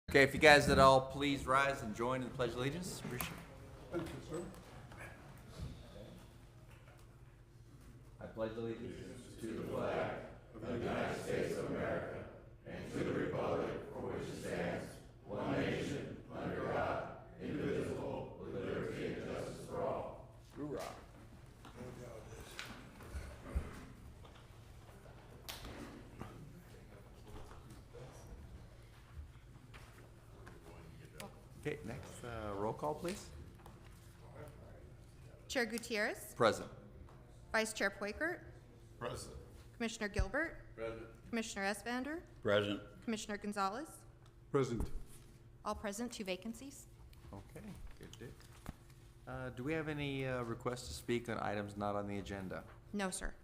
Okay, if you guys would all please rise and join in the Pledge of Allegiance. Appreciate it. Thank you, sir. I pledge allegiance to the Hoorah. Okay, next, roll call, please. Chair Gutierrez, Present. Vice Chair Poikert, Present. Commissioner Gilbert, Present. Commissioner Esvander, Present. Commissioner Gonzalez, Present. all present, 2 vacancies. Okay, good. Do we have any requests to speak on items not on the agenda? No, sir.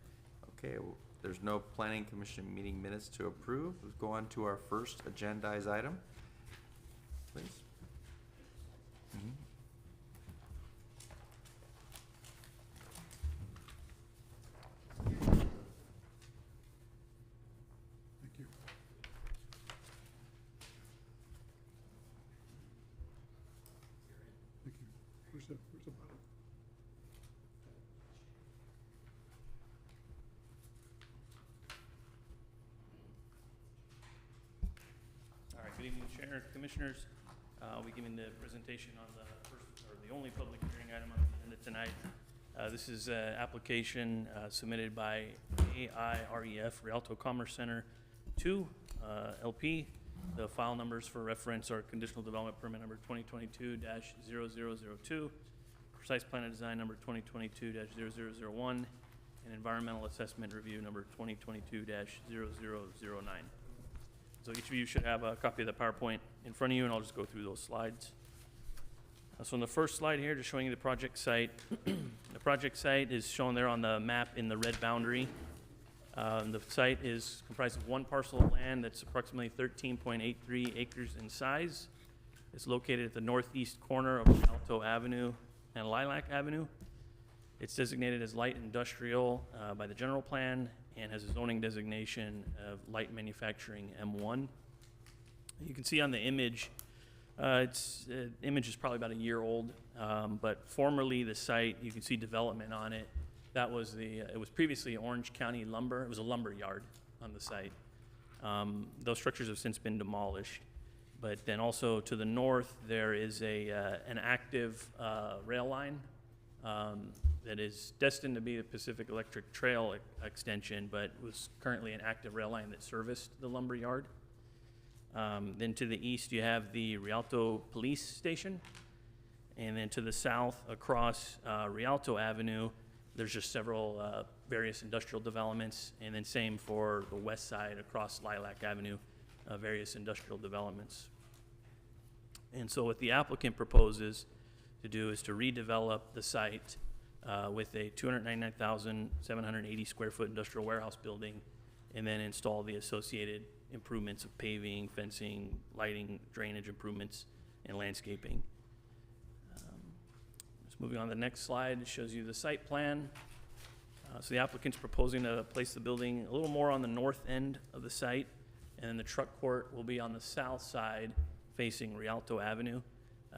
Okay, there's no planning commission meeting minutes to approve. Let's go on to our first agendized item, please. Thank you. Thank you. Where's the button? All right, good evening, Chair, Commissioners. I'll be giving the presentation on the first, or the only public hearing item on the agenda tonight. This is an application submitted by AIREF, Rialto Commerce Center 2, LP. The file numbers for reference are conditional development permit number 2022-0002, precise plan and design number 2022-0001, and environmental assessment review number 2022-0009. So each of you should have a copy of the PowerPoint in front of you, and I'll just go through those slides. So on the first slide here, just showing you the project site. The project site is shown there on the map in the red boundary. The site is comprised of one parcel of land that's approximately 13.83 acres in size. It's located at the northeast corner of Rialto Avenue and Lilac Avenue. It's designated as light industrial by the general plan and has a zoning designation of light manufacturing M1. You can see on the image, image is probably about a year old, but formerly the site, you can see development on it. That was it was previously Orange County Lumber. It was a lumber yard on the site. Those structures have since been demolished. But then also to the north, there is an active rail line that is destined to be the Pacific Electric Trail extension, but was currently an active rail line that serviced the lumber yard. Then to the east, you have the Rialto Police Station. And then to the south, across Rialto Avenue, there's just several various industrial developments. And then same for the west side, across Lilac Avenue, various industrial developments. And so what the applicant proposes to do is to redevelop the site with a 299,780 square foot industrial warehouse building, and then install the associated improvements of paving, fencing, lighting, drainage improvements, and landscaping. Just moving on to the next slide, it shows you the site plan. So the applicant's proposing to place the building a little more on the north end of the site, and then the truck court will be on the south side facing Rialto Avenue.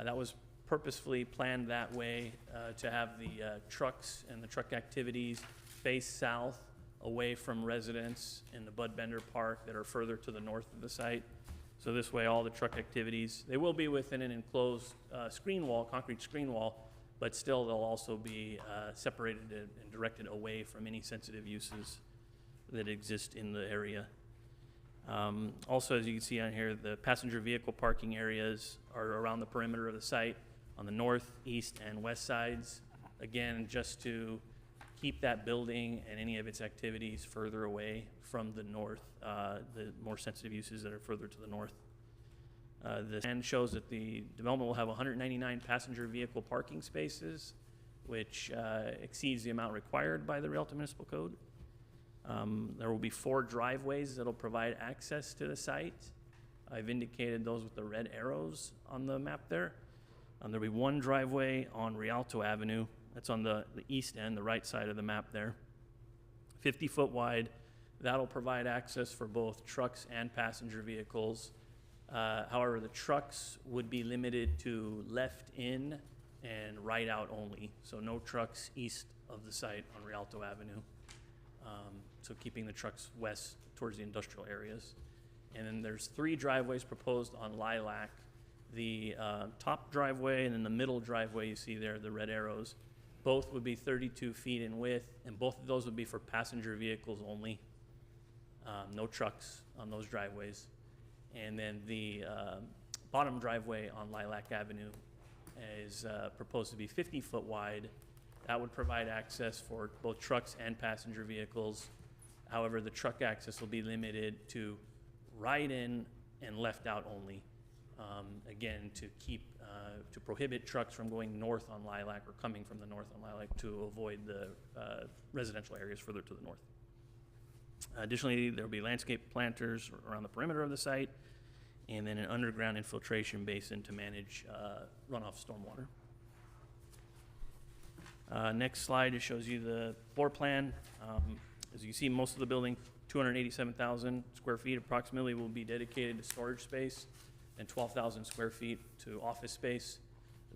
That was purposefully planned that way to have the trucks and the truck activities face south, away from residents in the Bud Bender Park that are further to the north of the site. So this way, all the truck activities, they will be within an enclosed screen wall, concrete screen wall, but still they'll also be separated and directed away from any sensitive uses that exist in the area. Also, as you can see on here, the passenger vehicle parking areas are around the perimeter of the site on the north, east, and west sides. Again, just to keep that building and any of its activities further away from the north, the more sensitive uses that are further to the north. The plan shows that the development will have 199 passenger vehicle parking spaces, which exceeds the amount required by the Rialto Municipal Code. There will be 4 driveways that will provide access to the site. I've indicated those with the red arrows on the map there. There'll be 1 driveway on Rialto Avenue. That's on the east end, the right side of the map there. 50-foot wide. That'll provide access for both trucks and passenger vehicles. However, the trucks would be limited to left in and right out only. So no trucks east of the site on Rialto Avenue. So keeping the trucks west towards the industrial areas. And then there's 3 driveways proposed on Lilac. The top driveway and then the middle driveway you see there, the red arrows, both would be 32 feet in width, and both of those would be for passenger vehicles only. No trucks on those driveways. And then the bottom driveway on Lilac Avenue is proposed to be 50 foot wide. That would provide access for both trucks and passenger vehicles. However, the truck access will be limited to right in and left out only. Again, to prohibit trucks from going north on Lilac or coming from the north on Lilac to avoid the residential areas further to the north. Additionally, there will be landscape planters around the perimeter of the site, and then an underground infiltration basin to manage runoff stormwater. Next slide just shows you the floor plan. As you can see, most of the building, 287,000 square feet approximately, will be dedicated to storage space, and 12,000 square feet to office space.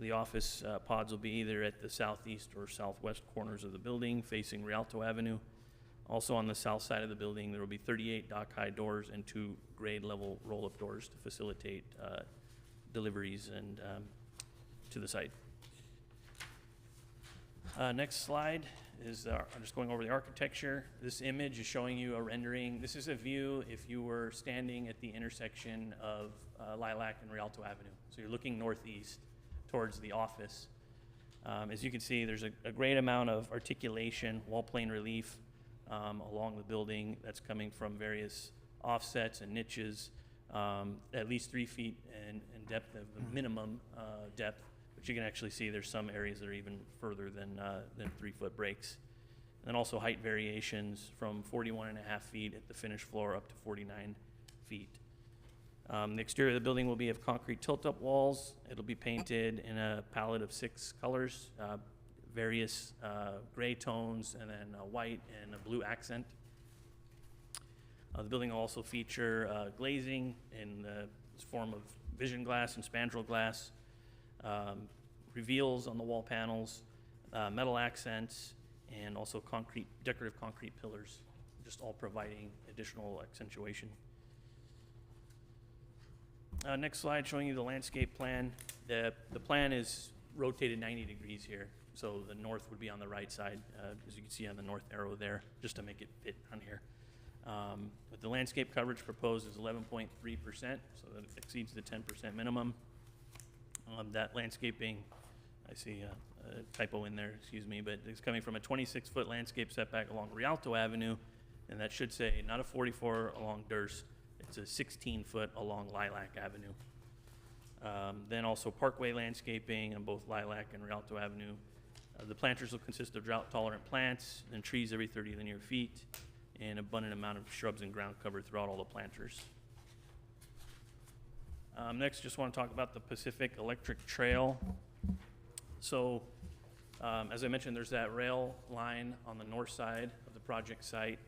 The office pods will be either at the southeast or southwest corners of the building facing Rialto Avenue. Also on the south side of the building, there will be 38 dock-high doors and 2 grade-level roll-up doors to facilitate deliveries and to the site. Next slide is I'm just going over the architecture. This image is showing you a rendering. This is a view if you were standing at the intersection of Lilac and Rialto Avenue. So you're looking northeast towards the office. As you can see, there's a great amount of articulation, wall plane relief along the building that's coming from various offsets and niches, at least 3 feet in depth of the minimum depth. But you can actually see there's some areas that are even further than 3 foot breaks. And then also height variations from 41.5 feet at the finished floor up to 49 feet. The exterior of the building will be of concrete tilt-up walls. It'll be painted in a palette of 6 colors, various gray tones, and then a white and a blue accent. The building will also feature glazing in the form of vision glass and spandrel glass, reveals on the wall panels, metal accents, and also decorative concrete pillars, just all providing additional accentuation. Next slide showing you the landscape plan. The plan is rotated 90 degrees here, so the north would be on the right side, as you can see on the north arrow there, just to make it fit on here. But the landscape coverage proposed is 11.3%, so that exceeds the 10% minimum. That landscaping, I see a typo in there, excuse me, but it's coming from a 26-foot landscape setback along Rialto Avenue, and that should say not a 44 along Durst, it's a 16-foot along Lilac Avenue. Then also parkway landscaping on both Lilac and Rialto Avenue. The planters will consist of drought-tolerant plants and trees every 30 linear feet, and abundant amount of shrubs and ground cover throughout all the planters. Next, just want to talk about the Pacific Electric Trail. So, as I mentioned, there's that rail line on the north side of the project site.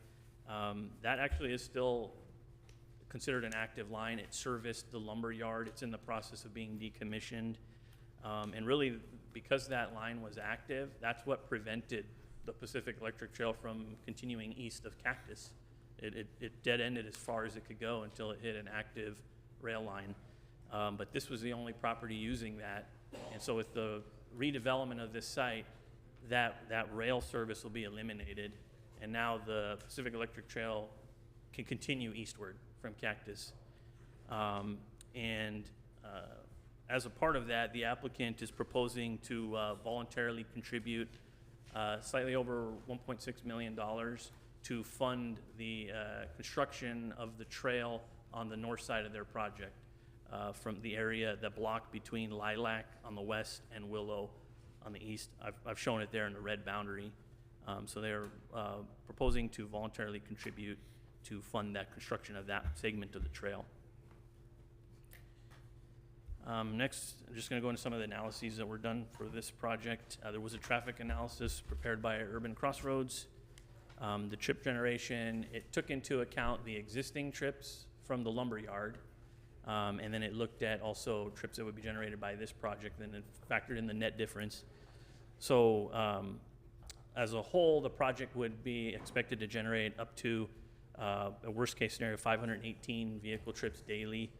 That actually is still considered an active line. It serviced the lumber yard. It's in the process of being decommissioned. And really, because that line was active, that's what prevented the Pacific Electric Trail from continuing east of Cactus. It dead-ended as far as it could go until it hit an active rail line. But this was the only property using that. And so with the redevelopment of this site, that rail service will be eliminated. And now the Pacific Electric Trail can continue eastward from Cactus. As a part of that, the applicant is proposing to voluntarily contribute slightly over $1.6 million to fund the construction of the trail on the north side of their project, from the area, the block between Lilac on the west and Willow on the east. I've shown it there in the red boundary. So they're proposing to voluntarily contribute to fund that construction of that segment of the trail. Next, I'm just going to go into some of the analyses that were done for this project. There was a traffic analysis prepared by Urban Crossroads. The trip generation, it took into account the existing trips from the lumber yard, And then it looked at also trips that would be generated by this project, and it factored in the net difference. So as a whole, the project would be expected to generate up to a worst case scenario, 518 vehicle trips daily.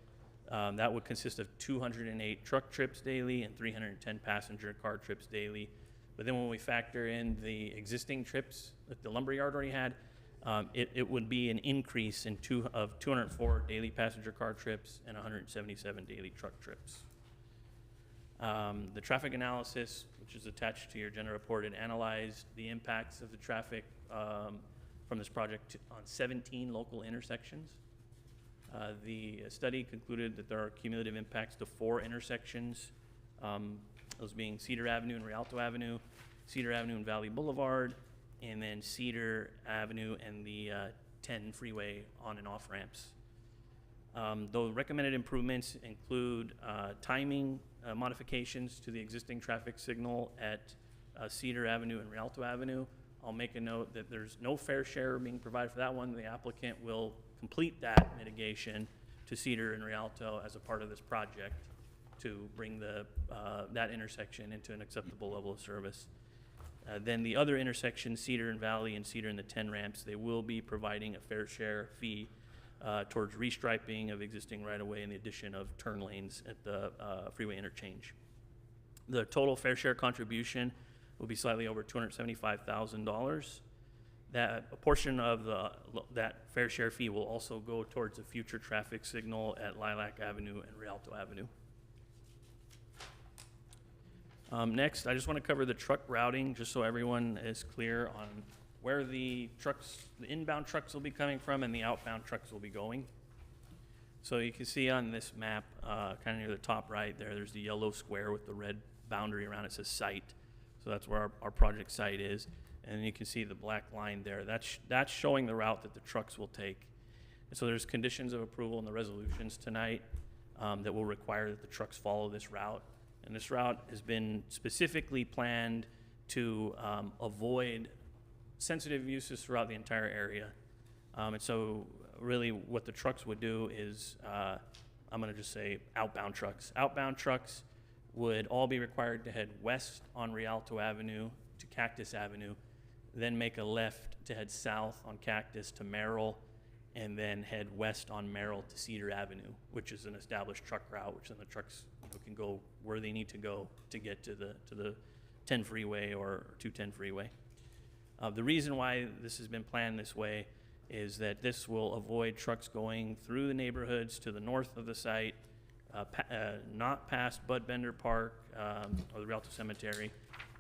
That would consist of 208 truck trips daily and 310 passenger car trips daily. But then when we factor in the existing trips that the lumberyard already had, it would be an increase of 204 daily passenger car trips and 177 daily truck trips. The traffic analysis, which is attached to your agenda report, it analyzed the impacts of the traffic from this project on 17 local intersections. The study concluded that there are cumulative impacts to 4 intersections, those being Cedar Avenue and Rialto Avenue, Cedar Avenue and Valley Boulevard, and then Cedar Avenue and the 10 freeway on and off ramps. The recommended improvements include timing modifications to the existing traffic signal at Cedar Avenue and Rialto Avenue. I'll make a note that there's no fair share being provided for that one. The applicant will complete that mitigation to Cedar and Rialto as a part of this project to bring that intersection into an acceptable level of service. Then the other intersections, Cedar and Valley and Cedar and the 10 ramps, they will be providing a fair share fee towards restriping of existing right-of-way and the addition of turn lanes at the freeway interchange. The total fair share contribution will be slightly over $275,000. That a portion of that fair share fee will also go towards a future traffic signal at Lilac Avenue and Rialto Avenue. Next, I just want to cover the truck routing, just so everyone is clear on where the inbound trucks will be coming from and the outbound trucks will be going. So you can see on this map, kind of near the top right there's the yellow square with the red boundary around it. Says site. So that's where our project site is. And you can see the black line there. That's showing the route that the trucks will take. And so there's conditions of approval in the resolutions tonight that will require that the trucks follow this route. And this route has been specifically planned to avoid sensitive uses throughout the entire area. And so really what the trucks would do is, I'm gonna just say outbound trucks. Outbound trucks would all be required to head west on Rialto Avenue to Cactus Avenue, then make a left to head south on Cactus to Merrill, and then head west on Merrill to Cedar Avenue, which is an established truck route, which then the trucks can go where they need to go to get to the 10 freeway or 210 freeway. The reason why this has been planned this way is that this will avoid trucks going through the neighborhoods to the north of the site, not past Bud Bender Park or the Rialto Cemetery,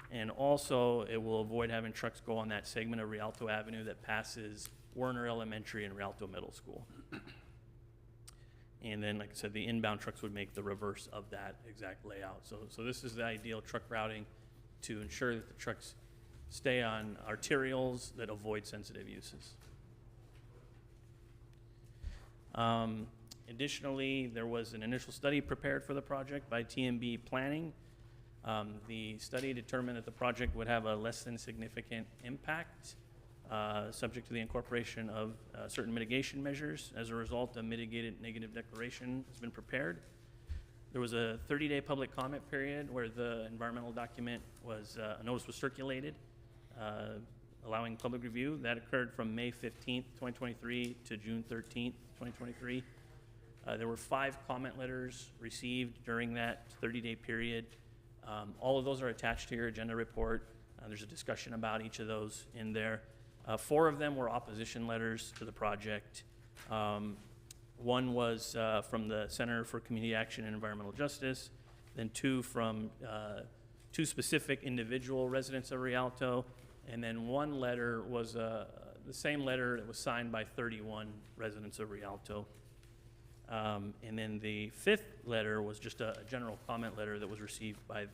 and also it will avoid having trucks go on that segment of Rialto Avenue that passes Werner Elementary and Rialto Middle School. And then, like I said, the inbound trucks would make the reverse of that exact layout. So this is the ideal truck routing to ensure that the trucks stay on arterials that avoid sensitive uses. Additionally, there was an initial study prepared for the project by TMB Planning. The study determined that the project would have a less than significant impact, subject to the incorporation of certain mitigation measures. As a result, a mitigated negative declaration has been prepared. There was a 30-day public comment period where the environmental document was, a notice was circulated, allowing public review. That occurred from May 15th, 2023 to June 13th, 2023. There were 5 comment letters received during that 30-day period. All of those are attached to your agenda report. There's a discussion about each of those in there. 4 of them were opposition letters to the project. One was from the Center for Community Action and Environmental Justice, then 2 from 2 specific individual residents of Rialto, and then 1 letter was the same letter that was signed by 31 residents of Rialto. And then the 5th letter was just a general comment letter that was received by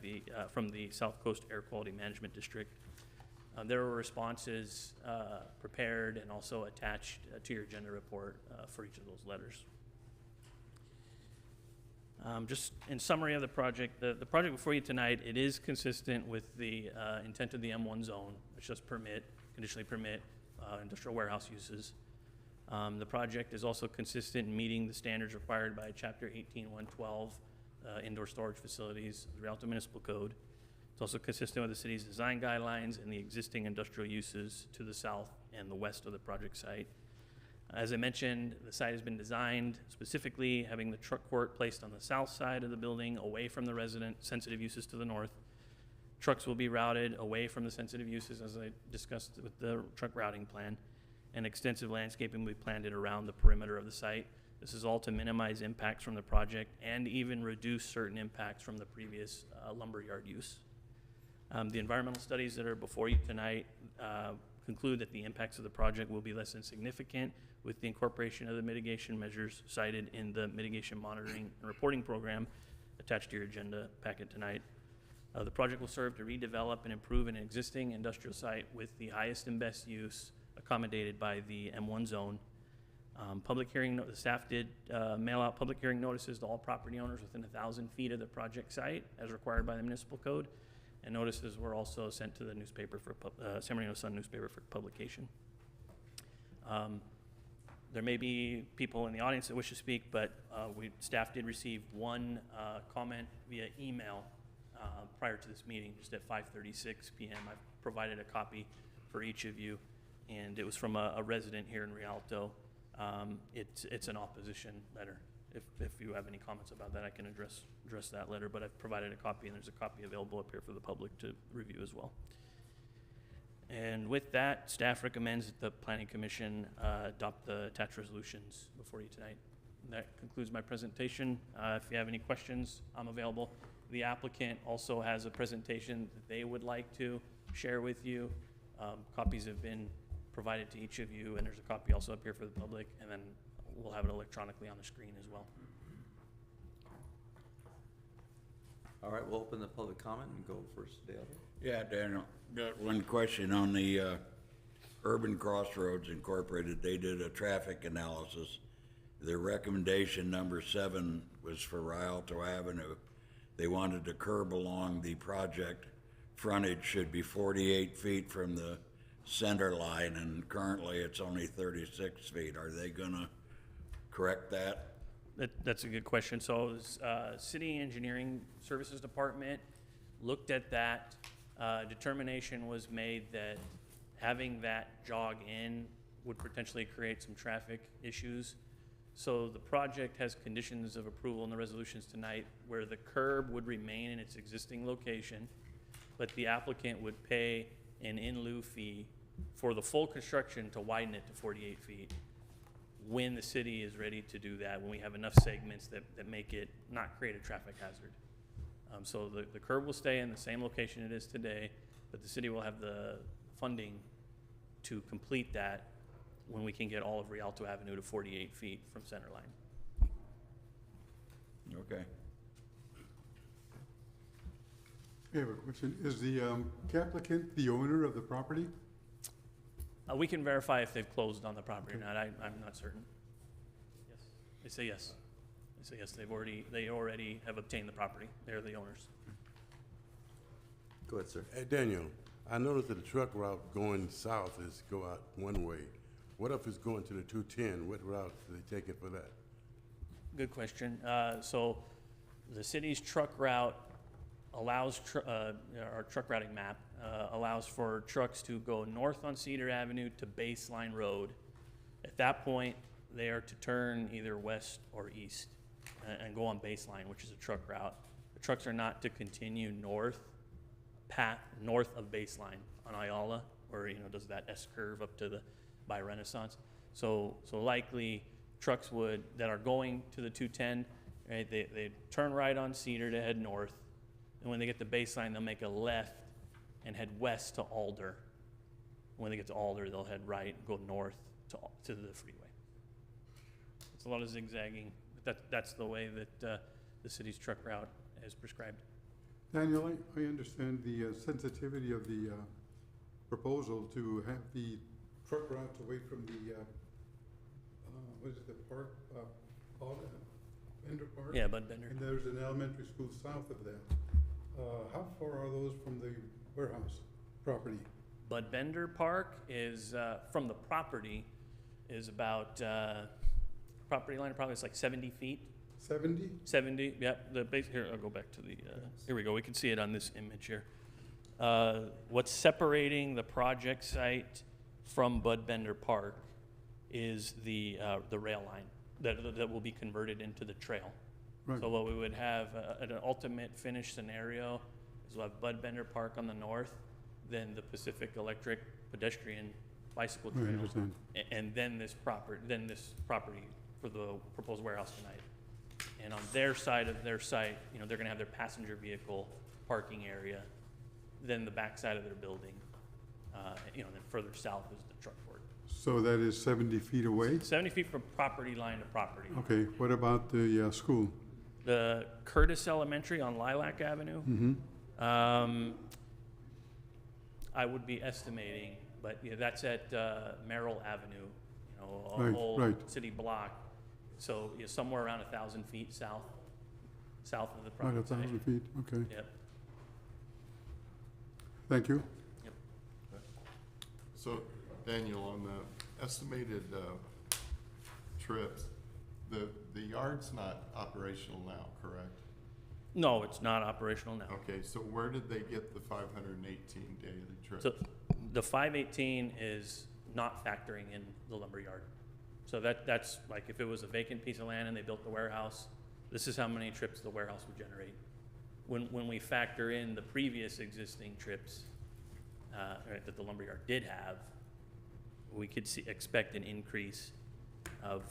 from the South Coast Air Quality Management District. There were responses prepared and also attached to your agenda report for each of those letters. Just in summary of the project, the project before you tonight, it is consistent with the intent of the M1 zone, which does conditionally permit industrial warehouse uses. The project is also consistent in meeting the standards required by Chapter 18-112, indoor storage facilities, of the Rialto Municipal Code. It's also consistent with the city's design guidelines and the existing industrial uses to the south and the west of the project site. As I mentioned, the site has been designed specifically having the truck court placed on the south side of the building, away from the resident sensitive uses to the north. Trucks will be routed away from the sensitive uses, as I discussed with the truck routing plan, and extensive landscaping will be planted around the perimeter of the site. This is all to minimize impacts from the project and even reduce certain impacts from the previous lumberyard use. The environmental studies that are before you tonight conclude that the impacts of the project will be less than significant with the incorporation of the mitigation measures cited in the mitigation monitoring and reporting program attached to your agenda packet tonight. The project will serve to redevelop and improve an existing industrial site with the highest and best use accommodated by the M1 zone. Public hearing, the staff did mail out public hearing notices to all property owners within 1,000 feet of the project site as required by the municipal code. And notices were also sent to the newspaper for San Marino Sun newspaper for publication. There may be people in the audience that wish to speak, but staff did receive one comment via email prior to this meeting, just at 5:36 p.m. I've provided a copy for each of you, and it was from a resident here in Rialto. It's an opposition letter. If you have any comments about that, I can address that letter, but I've provided a copy, and there's a copy available up here for the public to review as well. And with that, staff recommends that the Planning Commission adopt the attached resolutions before you tonight. And that concludes my presentation. If you have any questions, I'm available. The applicant also has a presentation that they would like to share with you. Copies have been provided to each of you, and there's a copy also up here for the public, and then we'll have it electronically on the screen as well. All right, we'll open the public comment and go first, Dale. Yeah, Daniel, got one question on the Urban Crossroads Incorporated. They did a traffic analysis. Their recommendation number 7 was for Rialto Avenue. They wanted to curb along the project. Frontage should be 48 feet from the center line, and currently it's only 36 feet. Are they gonna correct that? That's a good question. So, City Engineering Services Department looked at that. Determination was made that having that jog in would potentially create some traffic issues. So the project has conditions of approval in the resolutions tonight where the curb would remain in its existing location, but the applicant would pay an in lieu fee for the full construction to widen it to 48 feet. When the city is ready to do that, when we have enough segments that make it not create a traffic hazard. So the curb will stay in the same location it is today, but the city will have the funding to complete that when we can get all of Rialto Avenue to 48 feet from center line. Okay. I have a question. Is the applicant the owner of the property? We can verify if they've closed on the property or not. I'm not certain. Yes, they say yes. They say yes. They already have obtained the property. They're the owners. Go ahead, sir. Hey, Daniel, I noticed that the truck route going south is go out one way. What if it's going to the 210? What route do they take it for that? Good question. So the city's truck route allows, our truck routing map allows for trucks to go north on Cedar Avenue to Baseline Road. At that point, they are to turn either west or east and go on Baseline, which is a truck route. The trucks are not to continue north of Baseline on Ayala, or does that S curve up to by Renaissance. So likely trucks that are going to the 210, right? They turn right on Cedar to head north, and when they get to Baseline, they'll make a left and head west to Alder. When they get to Alder, they'll head right and go north to the freeway. It's a lot of zigzagging, but that's the way that the city's truck route is prescribed. Daniel, I understand the sensitivity of the proposal to have the truck routes away from the, what is it, the park, Bender Park? Yeah, Bud Bender. And there's an elementary school south of that. How far are those from the warehouse property? Bud Bender Park is, from the property, is about, property line, probably it's like 70 feet. 70? 70, yep, the base, here, I'll go back to the, here we go, we can see it on this image here. What's separating the project site from Bud Bender Park is the rail line that will be converted into the trail. Right. So what we would have, an ultimate finished scenario is we'll have Bud Bender Park on the north, then the Pacific Electric pedestrian bicycle I trail, understand. and then this property for the proposed warehouse tonight. And on their side of their site, you know, they're gonna have their passenger vehicle parking area, then the back side of their building, you know, then further south is the truck port. So that is 70 feet away? 70 feet from property line to property. Okay, what about the school? The Curtis Elementary on Lilac Avenue, I would be estimating, but yeah, that's at Merrill Avenue, you know, a Right, whole right. city block. So you're somewhere around 1,000 feet south of the About project site. 1,000 feet, okay. Yep. Thank you. So, Daniel, on the estimated trips, the yard's not operational now, correct? No, it's not operational now. Okay, so where did they get the 518 daily trips? So the 518 is not factoring in the lumber yard. So that's like if it was a vacant piece of land and they built the warehouse, this is how many trips the warehouse would generate. When we factor in the previous existing trips right, that the lumberyard did have, we could expect an increase of,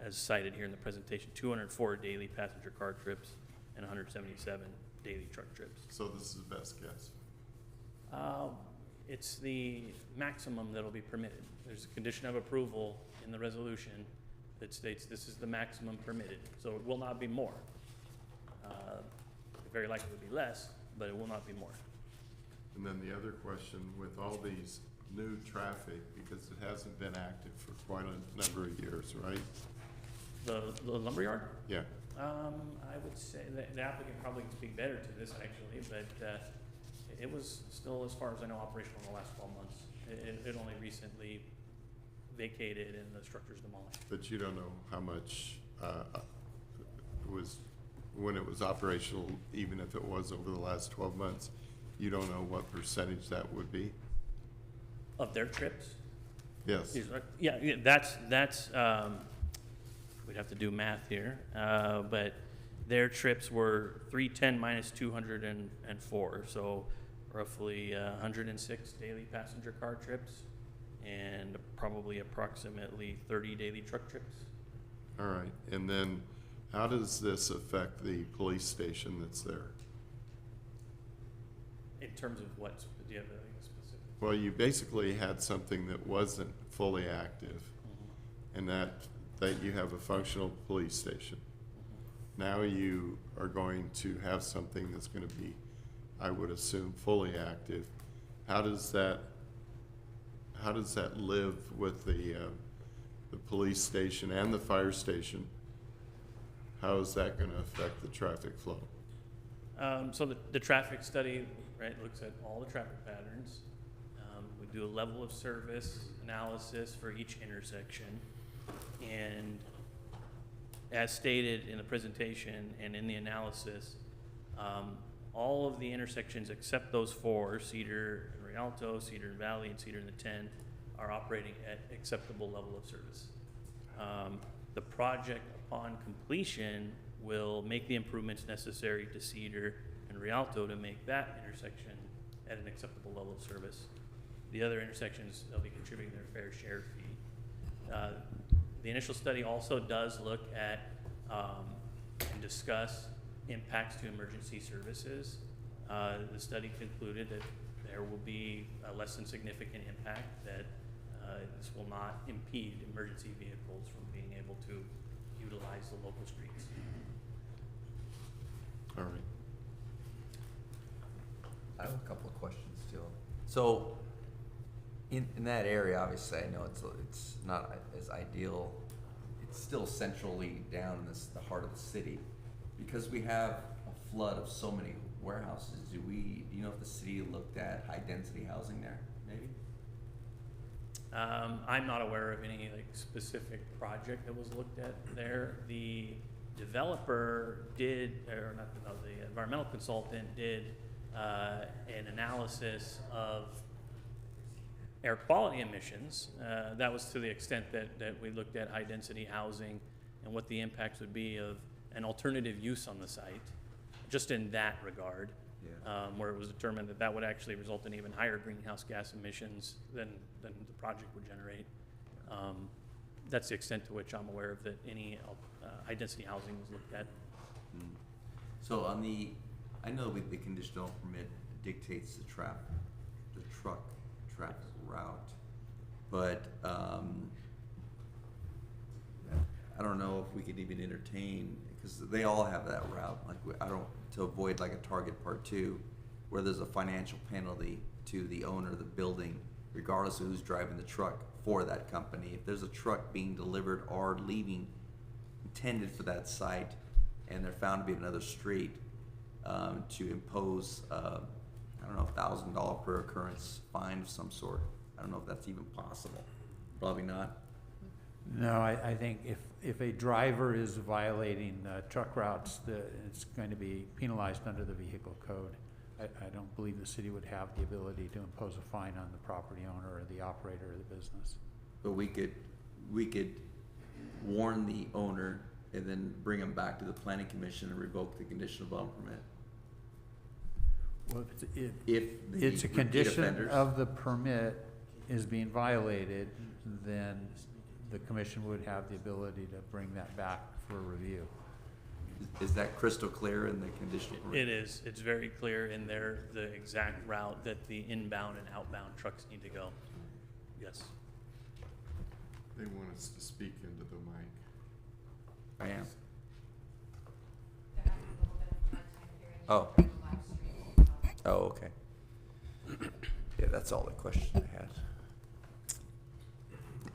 as cited here in the presentation, 204 daily passenger car trips and 177 daily truck trips. So this is the best guess. It's the maximum that'll be permitted. There's a condition of approval in the resolution that states this is the maximum permitted, so it will not be more. Very likely it will be less, but it will not be more. And then the other question, with all these new traffic, because it hasn't been active for quite a number of years, right? The lumberyard? Yeah. I would say that the applicant probably can speak better to this actually, but it was still, as far as I know, operational in the last 12 months. It only recently vacated and the structure's demolished. But you don't know how much was, when it was operational, even if it was over the last 12 months, you don't know what percentage that would be? Of their trips? Yes. Yeah, that's, we'd have to do math here, but their trips were 310 minus 204, so roughly 106 daily passenger car trips and probably approximately 30 daily truck trips. All right, and then how does this affect the police station that's there? In terms of what, do you have a specific? Well, you basically had something that wasn't fully active, and that you have a functional police station. Now you are going to have something that's going to be, I would assume, fully active. How does that live with the police station and the fire station? How is that going to affect the traffic flow? So the traffic study, right, looks at all the traffic patterns. We do a level of service analysis for each intersection. And as stated in the presentation and in the analysis, all of the intersections except those four, Cedar and Rialto, Cedar and Valley, and Cedar and the 10, are operating at acceptable level of service. The project, upon completion, will make the improvements necessary to Cedar and Rialto to make that intersection at an acceptable level of service. The other intersections, they'll be contributing their fair share fee. The initial study also does look at and discuss impacts to emergency services. The study concluded that there will be a less than significant impact, that this will not impede emergency vehicles from being able to utilize the local streets. All right. I have a couple of questions still. So, in that area, obviously, I know it's not as ideal. It's still centrally down in the heart of the city. Because we have a flood of so many warehouses, do you know if the city looked at high-density housing there, maybe? I'm not aware of any like specific project that was looked at there. The developer did, or not, no, the environmental consultant did an analysis of air quality emissions. That was to the extent that we looked at high-density housing and what the impacts would be of an alternative use on the site, just in that regard, where it was determined that that would actually result in even higher greenhouse gas emissions than the project would generate. That's the extent to which I'm aware of that any high-density housing was looked at. So on the, I know with the conditional permit dictates the truck traffic route, but I don't know if we could even entertain, because they all have that route. Like I don't, to avoid like a Target Part 2, where there's a financial penalty to the owner of the building, regardless of who's driving the truck for that company. If there's a truck being delivered or leaving intended for that site, and they're found to be another street, to impose, I don't know, $1,000 per occurrence fine of some sort. I don't know if that's even possible. Probably not. No, I think if a driver is violating truck routes, it's going to be penalized under the vehicle code. I don't believe the city would have the ability to impose a fine on the property owner or the operator of the business. But we could warn the owner and then bring them back to the planning commission and revoke the conditional development permit. Well, If the it's a repeat condition offenders- of the permit is being violated, then the commission would have the ability to bring that back for review. Is that crystal clear in the conditional permit? It is. It's very clear in there the exact route that the inbound and outbound trucks need to go. Yes. They want us to speak into the mic. I am. They're having a little bit of a hard time hearing you Oh. through the live stream. Oh, okay. Yeah, that's all the questions I had.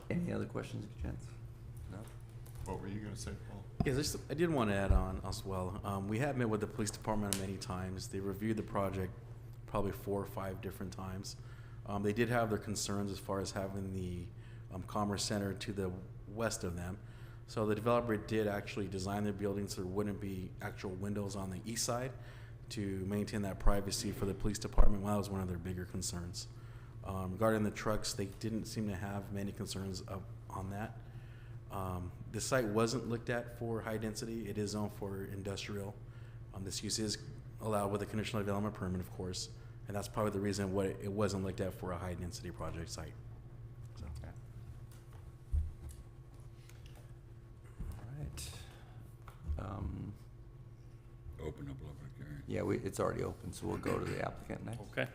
Any other questions, gents? No? What were you gonna say, Paul? Yes, I did want to add on as well. We have met with the police department many times. They reviewed the project probably 4 or 5 different times. They did have their concerns as far as having the Commerce Center to the west of them. So the developer did actually design their building so there wouldn't be actual windows on the east side to maintain that privacy for the police department. Well, that was one of their bigger concerns. Regarding the trucks, they didn't seem to have many concerns on that. The site wasn't looked at for high density. It is zoned for industrial. This use is allowed with a conditional development permit, of course, and that's probably the reason why it wasn't looked at for a high density project site. So. Okay. All right. Open up public hearing. Yeah, it's already open, so we'll go to the applicant next. Okay.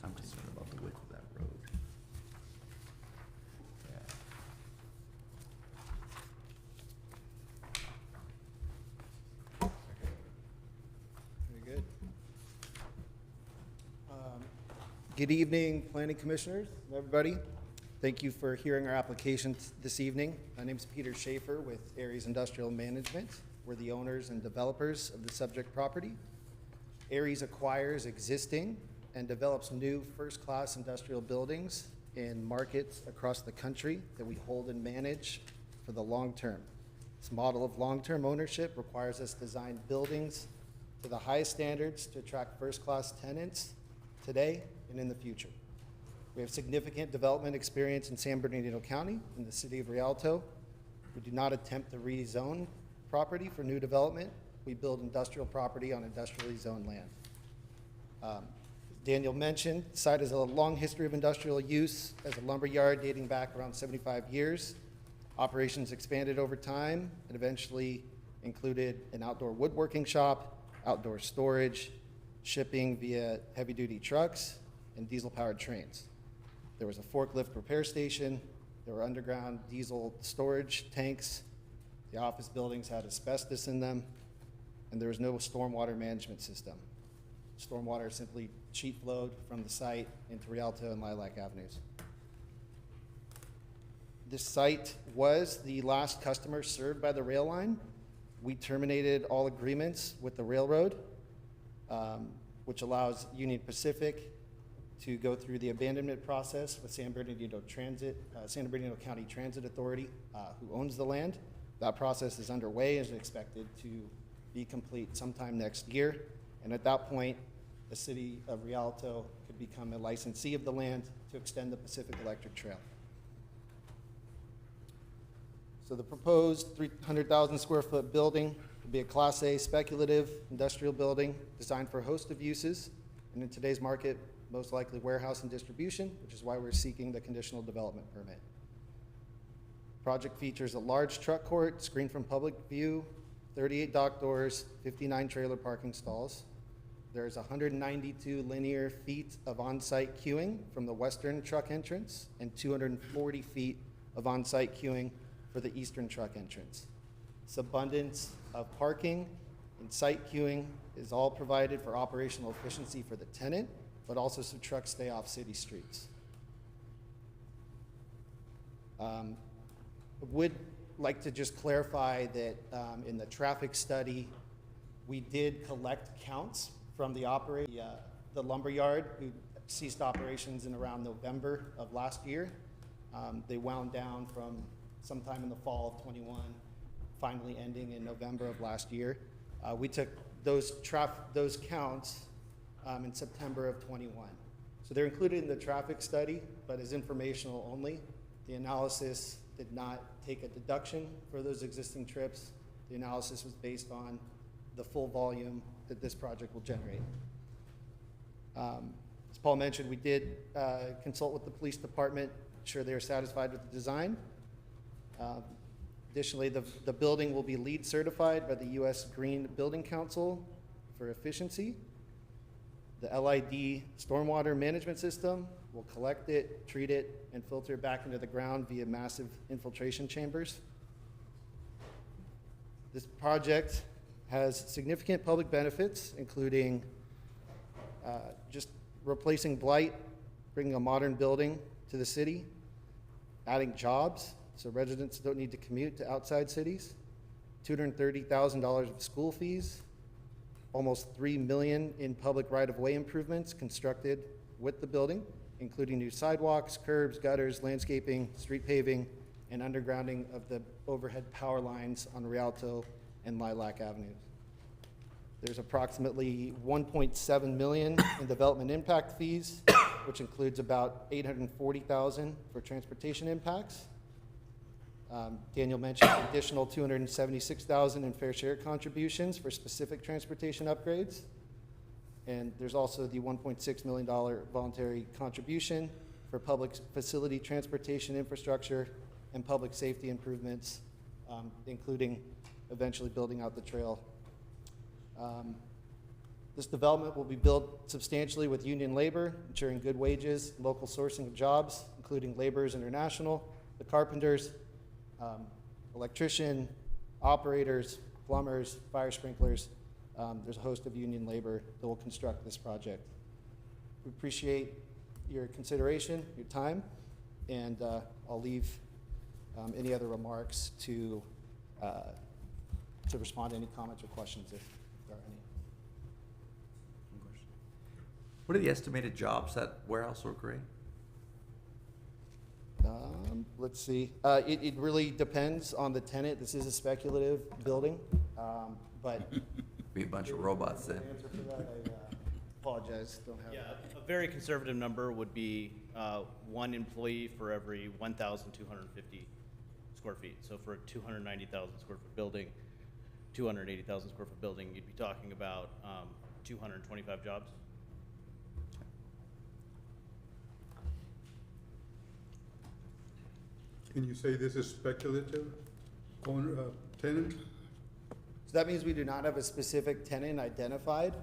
I'm concerned about the width of that road. Yeah. Very good. Good evening, planning commissioners, and everybody. Thank you for hearing our application this evening. My name is Peter Schaefer with Aries Industrial Management. We're the owners and developers of the subject property. Aries acquires existing and develops new first-class industrial buildings in markets across the country that we hold and manage for the long term. This model of long-term ownership requires us to design buildings to the highest standards to attract first-class tenants today and in the future. We have significant development experience in San Bernardino County in the city of Rialto. We do not attempt to rezone property for new development. We build industrial property on industrially zoned land. Daniel mentioned, the site has a long history of industrial use as a lumber yard dating back around 75 years. Operations expanded over time and eventually included an outdoor woodworking shop, outdoor storage, shipping via heavy-duty trucks, and diesel-powered trains. There was a forklift repair station. There were underground diesel storage tanks. The office buildings had asbestos in them, and there was no stormwater management system. Stormwater simply sheet flowed from the site into Rialto and Lilac Avenues. This site was the last customer served by the rail line. We terminated all agreements with the railroad which allows Union Pacific to go through the abandonment process with San Bernardino County Transit Authority, who owns the land. That process is underway and is expected to be complete sometime next year. And at that point, the city of Rialto could become a licensee of the land to extend the Pacific Electric Trail. So the proposed 300,000 square foot building will be a Class A speculative industrial building designed for a host of uses, and in today's market, most likely warehouse and distribution, which is why we're seeking the conditional development permit. Project features a large truck court screened from public view, 38 dock doors, 59 trailer parking stalls. There's 192 linear feet of on-site queuing from the western truck entrance and 240 feet of on-site queuing for the eastern truck entrance. This abundance of parking and site queuing is all provided for operational efficiency for the tenant, but also so trucks stay off city streets. I would like to just clarify that in the traffic study, we did collect counts from the lumber yard, who ceased operations in around November of last year. They wound down from sometime in the fall of 21, finally ending in November of last year. We took those counts in September of 21. So they're included in the traffic study, but as informational only. The analysis did not take a deduction for those existing trips. The analysis was based on the full volume that this project will generate. As Paul mentioned, we did consult with the police department, ensure they are satisfied with the design. Additionally, the building will be LEED certified by the U.S. Green Building Council for efficiency. The LID stormwater management system will collect it, treat it, and filter it back into the ground via massive infiltration chambers. This project has significant public benefits, including just replacing blight, bringing a modern building to the city, adding jobs, so residents don't need to commute to outside cities, $230,000 of school fees, almost $3 million in public right-of-way improvements constructed with the building, including new sidewalks, curbs, gutters, landscaping, street paving, and undergrounding of the overhead power lines on Rialto and Lilac Avenues. There's approximately $1.7 million in development impact fees, which includes about $840,000 for transportation impacts. Daniel mentioned an additional $276,000 in fair share contributions for specific transportation upgrades. And there's also the $1.6 million voluntary contribution for public facility transportation infrastructure and public safety improvements, including eventually building out the trail. This development will be built substantially with union labor, ensuring good wages, local sourcing of jobs, including Laborers International, the carpenters, electrician, operators, plumbers, fire sprinklers. There's a host of union labor that will construct this project. We appreciate your consideration, your time, and I'll leave any other remarks to respond to any comments or questions if there are any. What are the estimated jobs at warehouse or gray? Let's see. It really depends on the tenant. This is a speculative building, but Be a bunch of robots then. answer for that, I apologize. Don't have Yeah, that. a very conservative number would be one employee for every 1,250 square feet. So for a 290,000 square foot building, 280,000 square foot building, you'd be talking about 225 jobs. Can you say this is speculative owner, tenant? So that means we do not have a specific tenant identified.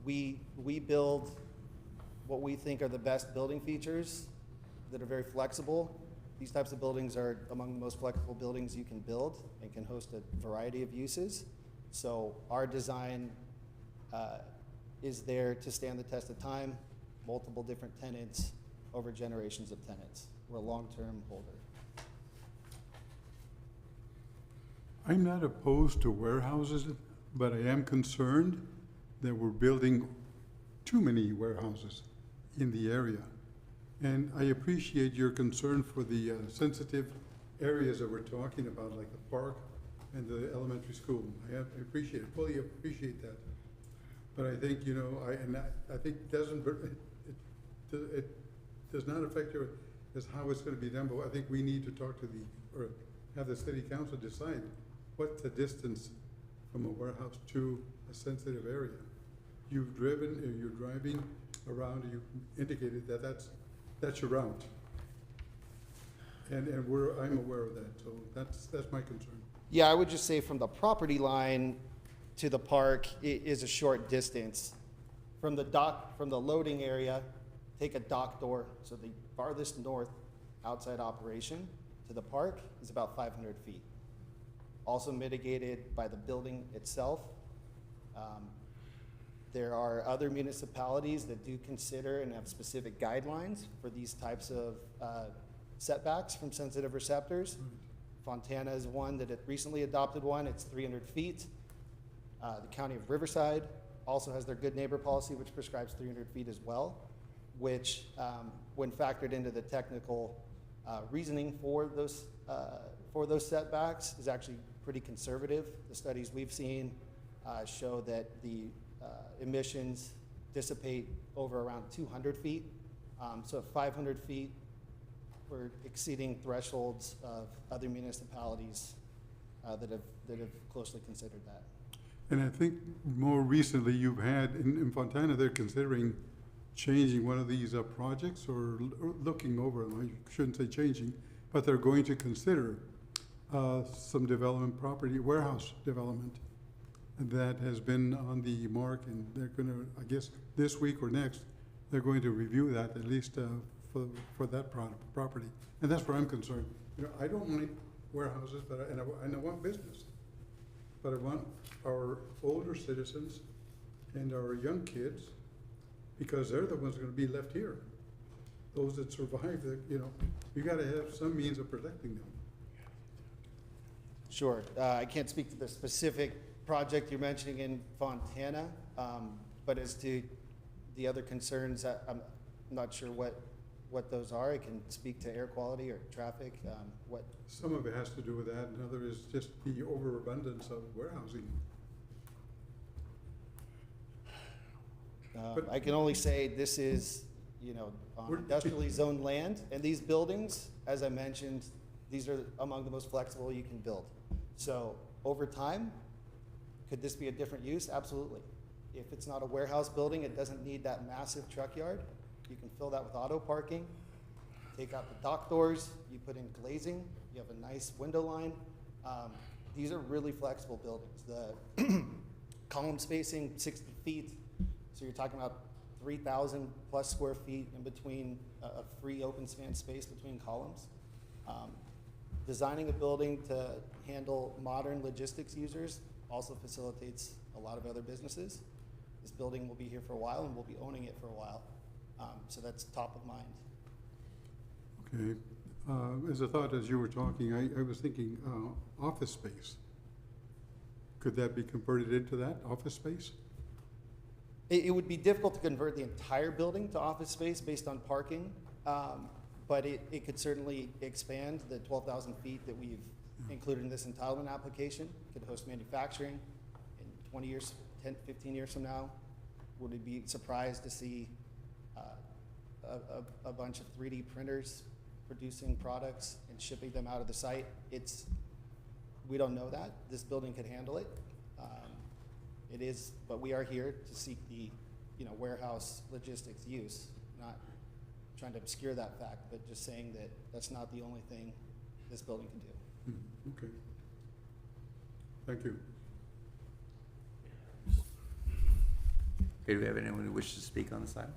We build what we think are the best building features that are very flexible. These types of buildings are among the most flexible buildings you can build and can host a variety of uses. So our design is there to stand the test of time, multiple different tenants over generations of tenants. We're a long-term holder. I'm not opposed to warehouses, but I am concerned that we're building too many warehouses in the area. And I appreciate your concern for the sensitive areas that we're talking about, like the park and the elementary school. I appreciate it, fully appreciate that. But I think, you know, I think it does not affect your, as how it's gonna be done, but I think we need to talk to or have the city council decide what's the distance from a warehouse to a sensitive area. You're driving around, you indicated that that's your route. And I'm aware of that, so that's my concern. Yeah, I would just say from the property line to the park is a short distance. From the dock, from the loading area, take a dock door, so the farthest north outside operation to the park is about 500 feet. Also mitigated by the building itself. There are other municipalities that do consider and have specific guidelines for these types of setbacks from sensitive receptors. Fontana is one that had recently adopted one. It's 300 feet. The County of Riverside also has their good neighbor policy, which prescribes 300 feet as well, which, when factored into the technical reasoning for those setbacks, is actually pretty conservative. The studies we've seen show that the emissions dissipate over around 200 feet. So at 500 feet, we're exceeding thresholds of other municipalities that have closely considered that. And I think more recently you've had, in Fontana, they're considering changing one of these projects or looking over them. I shouldn't say changing, but they're going to consider some development property, warehouse development that has been on the mark, and they're gonna, I guess, this week or next, they're going to review that, at least for that property. And that's where I'm concerned. You know, I don't mind warehouses, but I want business. But I want our older citizens and our young kids, because they're the ones that are gonna be left here. Those that survive, you know, you gotta have some means of protecting them. Sure. I can't speak to the specific project you're mentioning in Fontana, but as to the other concerns, I'm not sure what those are. I can speak to air quality or traffic, what. Some of it has to do with that, another is just the overabundance of warehousing. But- I can only say this is, you know, on industrially zoned land, and these buildings, as I mentioned, these are among the most flexible you can build. So over time, could this be a different use? Absolutely. If it's not a warehouse building, it doesn't need that massive truck yard. You can fill that with auto parking, take out the dock doors, you put in glazing, you have a nice window line. These are really flexible buildings. The column spacing 60 feet, so you're talking about 3,000 plus square feet in between a free open span space between columns. Designing a building to handle modern logistics users also facilitates a lot of other businesses. This building will be here for a while and we'll be owning it for a while. So that's top of mind. Okay. As a thought, as you were talking, I was thinking office space. Could that be converted into that, office space? It would be difficult to convert the entire building to office space based on parking, but it could certainly expand. The 12,000 feet that we've included in this entitlement application could host manufacturing in 20 years, 10, 15 years from now. Would we be surprised to see a bunch of 3D printers producing products and shipping them out of the site? We don't know that. This building could handle it. It is, but we are here to seek the, warehouse logistics use, not trying to obscure that fact, but just saying that that's not the only thing this building can do. Okay. Thank you. Okay, do we have anyone who wishes to speak on this item?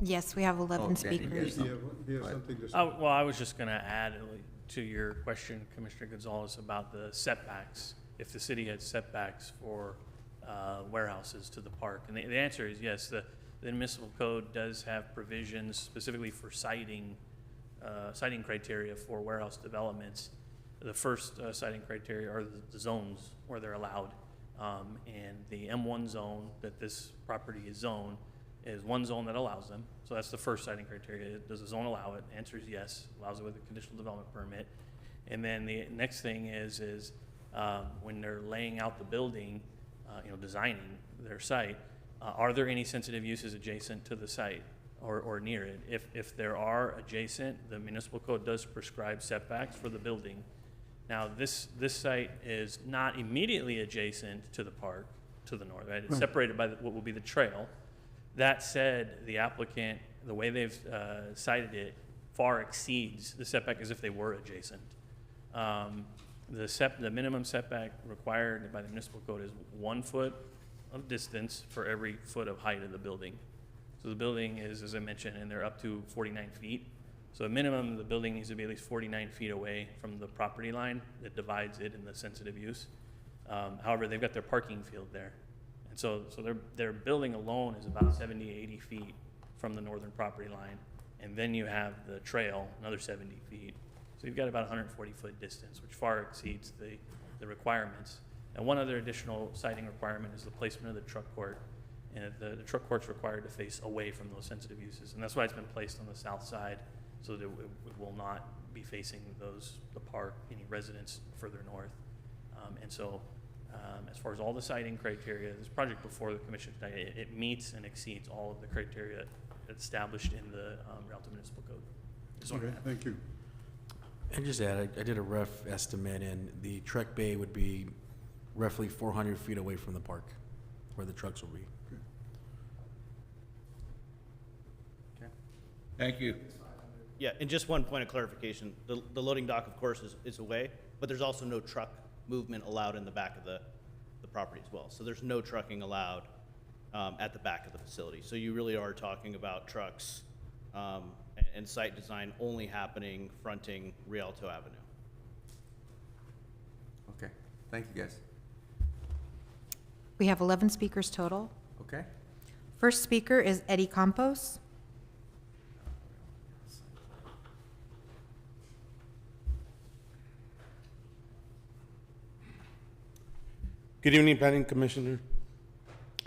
Yes, we have 11 Danny, speakers. yes. You have Go ahead. something to say? Well, I was just gonna add to your question, Commissioner Gonzalez, about the setbacks. If the city had setbacks for warehouses to the park, and the answer is yes. The municipal code does have provisions specifically for citing criteria for warehouse developments. The first citing criteria are the zones where they're allowed. And the M1 zone that this property is zoned is one zone that allows them. So that's the first siting criteria. Does the zone allow it? The answer is yes, allows it with a conditional development permit. And then the next thing is when they're laying out the building, designing their site, are there any sensitive uses adjacent to the site or near it? If there are adjacent, the municipal code does prescribe setbacks for the building. Now, this site is not immediately adjacent to the park to the north, right? It's separated by what will be the trail. That said, the applicant, the way they've cited it, far exceeds the setback as if they were adjacent. The minimum setback required by the municipal code is 1 foot of distance for every foot of height of the building. So the building is, as I mentioned, and they're up to 49 feet. So at minimum, the building needs to be at least 49 feet away from the property line that divides it in the sensitive use. However, they've got their parking field there. And so their building alone is about 70, 80 feet from the northern property line. And then you have the trail, another 70 feet. So you've got about 140-foot distance, which far exceeds the requirements. And one other additional siting requirement is the placement of the truck court. And the truck court's required to face away from those sensitive uses. And that's why it's been placed on the south side, so that it will not be facing the park, any residents further north. As far as all the siting criteria, this project before the commission tonight, it meets and exceeds all of the criteria established in the Rialto Municipal Code. Okay, thank you. And just add, I did a rough estimate, and the truck bay would be roughly 400 feet away from the park, where the trucks will be. Thank you. Yeah, and just one point of clarification, the loading dock, of course, is away, but there's also no truck movement allowed in the back of the property as well. So there's no trucking allowed at the back of the facility. So you really are talking about trucks and site design only happening fronting Rialto Avenue. Okay, thank you, guys. We have 11 speakers total. Okay. First speaker is Eddie Campos. Good evening, Planning Commissioner.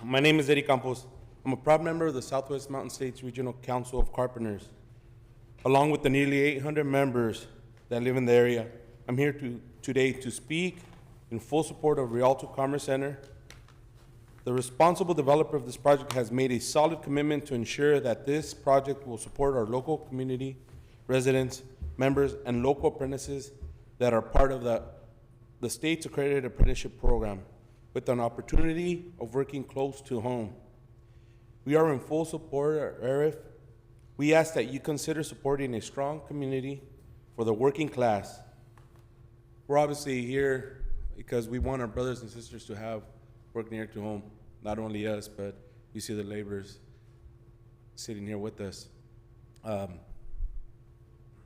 My name is Eddie Campos. I'm a proud member of the Southwest Mountain States Regional Council of Carpenters. Along with the nearly 800 members that live in the area, I'm here today to speak in full support of Rialto Commerce Center. The responsible developer of this project has made a solid commitment to ensure that this project will support our local community, residents, members, and local apprentices that are part of the state's accredited apprenticeship program, with an opportunity of working close to home. We are in full support of ARIF. We ask that you consider supporting a strong community for the working class. We're obviously here because we want our brothers and sisters to have work near to home. Not only us, but you see the laborers sitting here with us.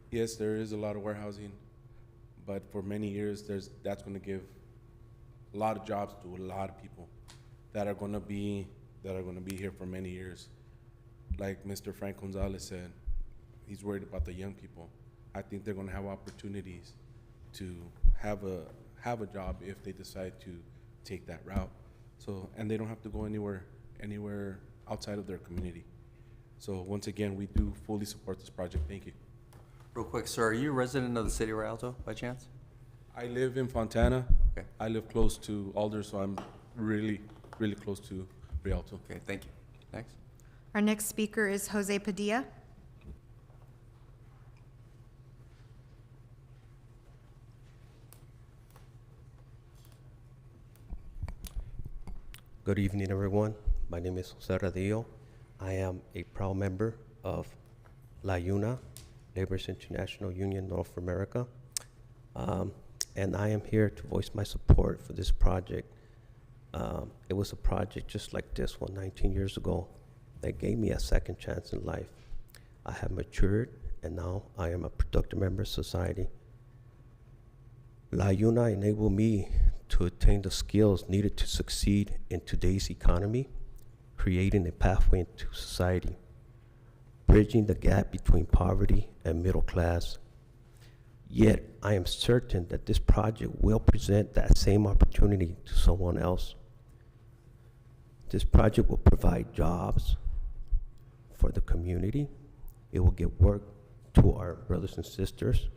Yes, there is a lot of warehousing, but for many years, that's going to give a lot of jobs to a lot of people that are going to be here for many years. Like Mr. Frank Gonzalez said, he's worried about the young people. I think they're going to have opportunities to have a job if they decide to take that route. So, and they don't have to go anywhere outside of their community. So once again, we do fully support this project. Thank you. Real quick, sir, are you a resident of the city of Rialto by chance? I live in Fontana. Okay. I live close to Alder, so I'm really, really close to Rialto. Okay, thank you. Next. Our next speaker is Jose Padilla. Good evening, everyone. My name is Jose Radillo. I am a proud member of La UNA, Laborers International Union North America. And I am here to voice my support for this project. It was a project just like this one 19 years ago that gave me a second chance in life. I have matured, and now I am a productive member of society. La UNA enabled me to attain the skills needed to succeed in today's economy, creating a pathway into society, bridging the gap between poverty and middle class. Yet, I am certain that this project will present that same opportunity to someone else This project will provide jobs for the community. It will give work to our brothers and sisters.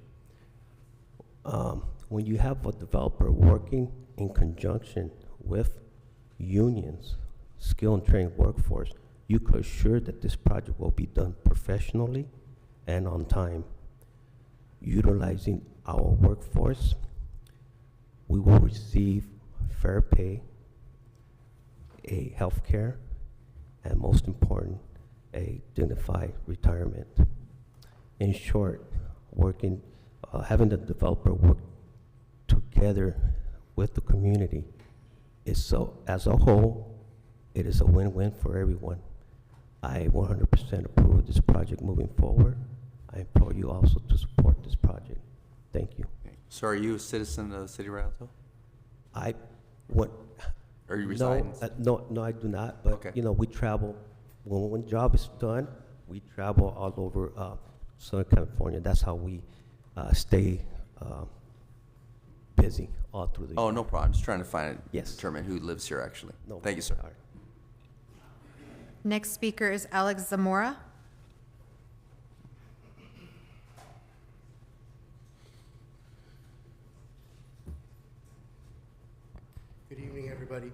When you have a developer working in conjunction with unions, skilled and trained workforce, you can assure that this project will be done professionally and on time. Utilizing our workforce, we will receive fair pay, a health care, and most important, a dignified retirement. In short, having the developer work together with the community as a whole, it is a win-win for everyone. I 100% approve of this project moving forward. I implore you also to support this project. Thank you. So are you a citizen of the city of Rialto? Or you reside? No, I do not. But Okay. you know, we travel. When job is done, we travel all over Southern California. That's how we stay busy all through the Oh, year. no problem. I'm just trying to find, Yes. determine who lives here, actually. No Thank you, sir. all right. Next speaker is Alex Zamora. Good evening, everybody.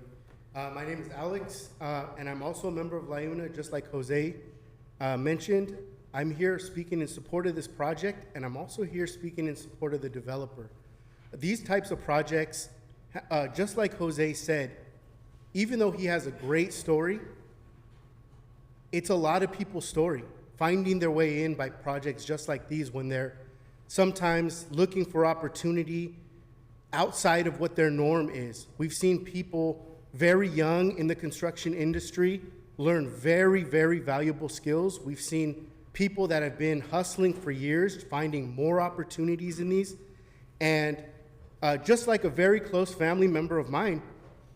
My name is Alex, and I'm also a member of LIUNA, just like Jose mentioned. I'm here speaking in support of this project, and I'm also here speaking in support of the developer. These types of projects, just like Jose said, even though he has a great story, it's a lot of people's story, finding their way in by projects just like these when they're sometimes looking for opportunity outside of what their norm is. We've seen people very young in the construction industry learn very, very valuable skills. We've seen people that have been hustling for years, finding more opportunities in these. And just like a very close family member of mine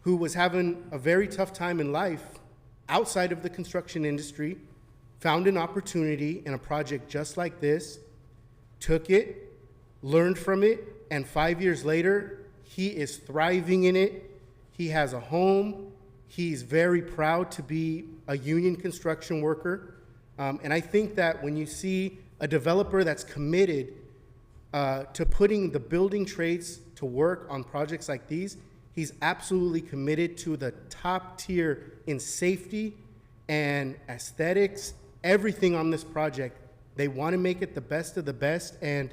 who was having a very tough time in life outside of the construction industry, found an opportunity in a project just like this, took it, learned from it, and 5 years later, he is thriving in it. He has a home. He's very proud to be a union construction worker. And I think that when you see a developer that's committed to putting the building trades to work on projects like these, he's absolutely committed to the top tier in safety and aesthetics, everything on this project. They want to make it the best of the best. And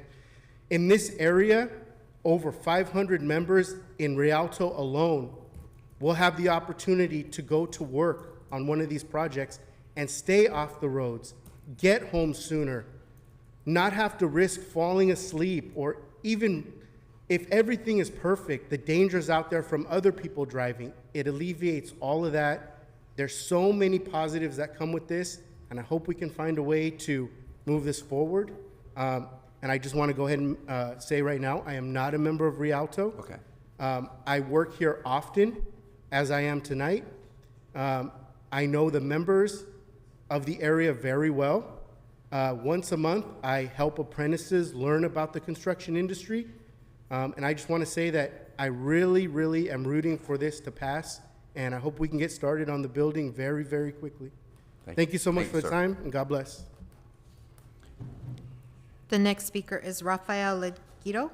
in this area, over 500 members in Rialto alone will have the opportunity to go to work on one of these projects and stay off the roads, get home sooner, not have to risk falling asleep, or even if everything is perfect, the dangers out there from other people driving, it alleviates all of that. There's so many positives that come with this, and I hope we can find a way to move this forward. And I just want to go ahead and say right now, I am not a member of Rialto. Okay. I work here often, as I am tonight. I know the members of the area very well. Once a month, I help apprentices learn about the construction industry. And I just want to say that I really, really am rooting for this to pass, and I hope we can get started on the building very, very quickly. Thank you so much for the time, and God bless. The next speaker is Rafael Leguido.